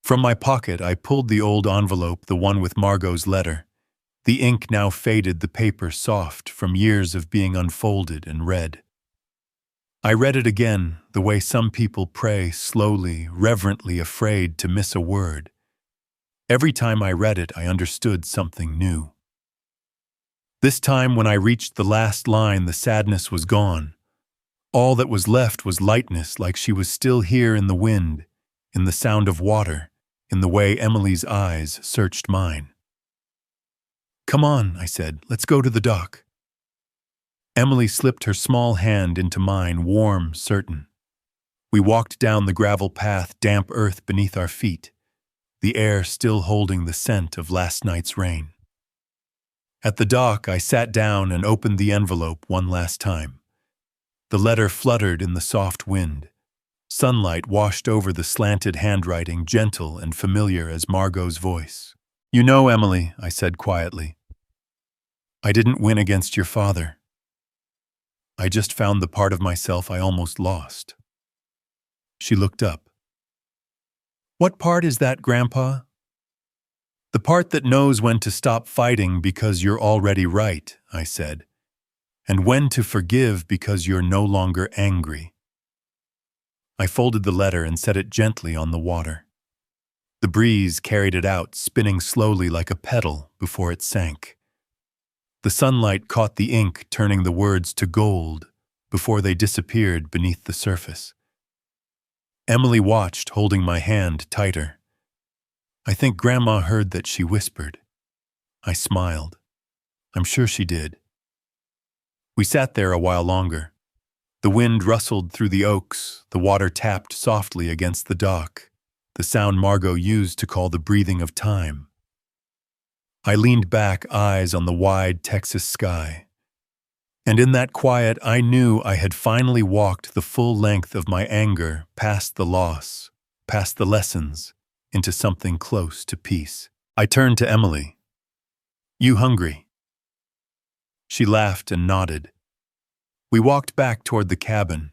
From my pocket, I pulled the old envelope, the one with Margot's letter. The ink now faded, the paper soft from years of being unfolded and read. I read it again, the way some people pray, slowly, reverently, afraid to miss a word. Every time I read it, I understood something new. This time, when I reached the last line, the sadness was gone. All that was left was lightness, like she was still here in the wind, in the sound of water, in the way Emily's eyes searched mine. "Come on," I said, "let's go to the dock." Emily slipped her small hand into mine, warm, certain. We walked down the gravel path, damp earth beneath our feet, the air still holding the scent of last night's rain. At the dock, I sat down and opened the envelope one last time. The letter fluttered in the soft wind. Sunlight washed over the slanted handwriting, gentle and familiar as Margot's voice. "You know, Emily," I said quietly, "I didn't win against your father. I just found the part of myself I almost lost." She looked up. "What part is that, Grandpa?" "The part that knows when to stop fighting because you're already right," I said, "and when to forgive because you're no longer angry." I folded the letter and set it gently on the water. The breeze carried it out, spinning slowly like a petal before it sank. The sunlight caught the ink, turning the words to gold before they disappeared beneath the surface. Emily watched, holding my hand tighter. I think Grandma heard that, she whispered. I smiled. I'm sure she did. We sat there a while longer. The wind rustled through the oaks, the water tapped softly against the dock, the sound Margot used to call the breathing of time. I leaned back, eyes on the wide Texas sky. And in that quiet, I knew I had finally walked the full length of my anger, past the loss, past the lessons, into something close to peace. I turned to Emily. You hungry? She laughed and nodded. We walked back toward the cabin.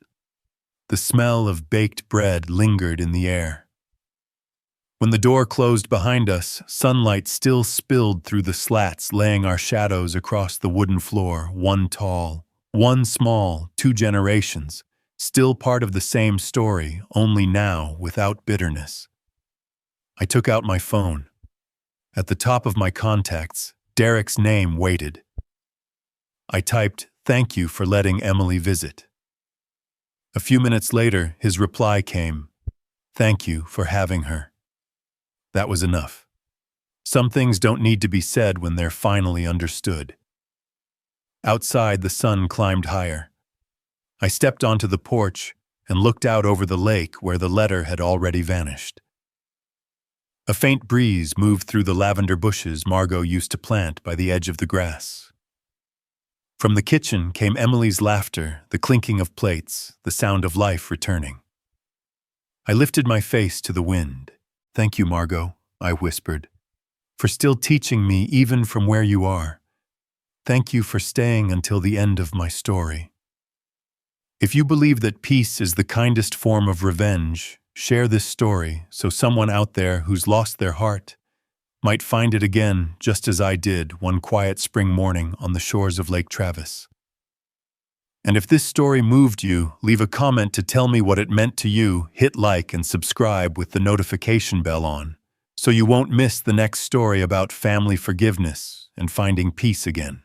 The smell of baked bread lingered in the air. When the door closed behind us, sunlight still spilled through the slats, laying our shadows across the wooden floor, one tall, one small, 2 generations, still part of the same story, only now without bitterness. I took out my phone. At the top of my contacts, Derek's name waited. I typed, "Thank you for letting Emily visit." A few minutes later, his reply came, "Thank you for having her." That was enough. Some things don't need to be said when they're finally understood. Outside, the sun climbed higher. I stepped onto the porch, and looked out over the lake where the letter had already vanished. A faint breeze moved through the lavender bushes Margot used to plant by the edge of the grass. From the kitchen came Emily's laughter, the clinking of plates, the sound of life returning. I lifted my face to the wind. "Thank you, Margot," I whispered, "for still teaching me even from where you are. Thank you for staying until the end of my story." If you believe that peace is the kindest form of revenge, share this story so someone out there who's lost their heart might find it again, just as I did one quiet spring morning on the shores of Lake Travis. And if this story moved you, leave a comment to tell me what it meant to you, hit like and subscribe with the notification bell on, so you won't miss the next story about family forgiveness and finding peace again.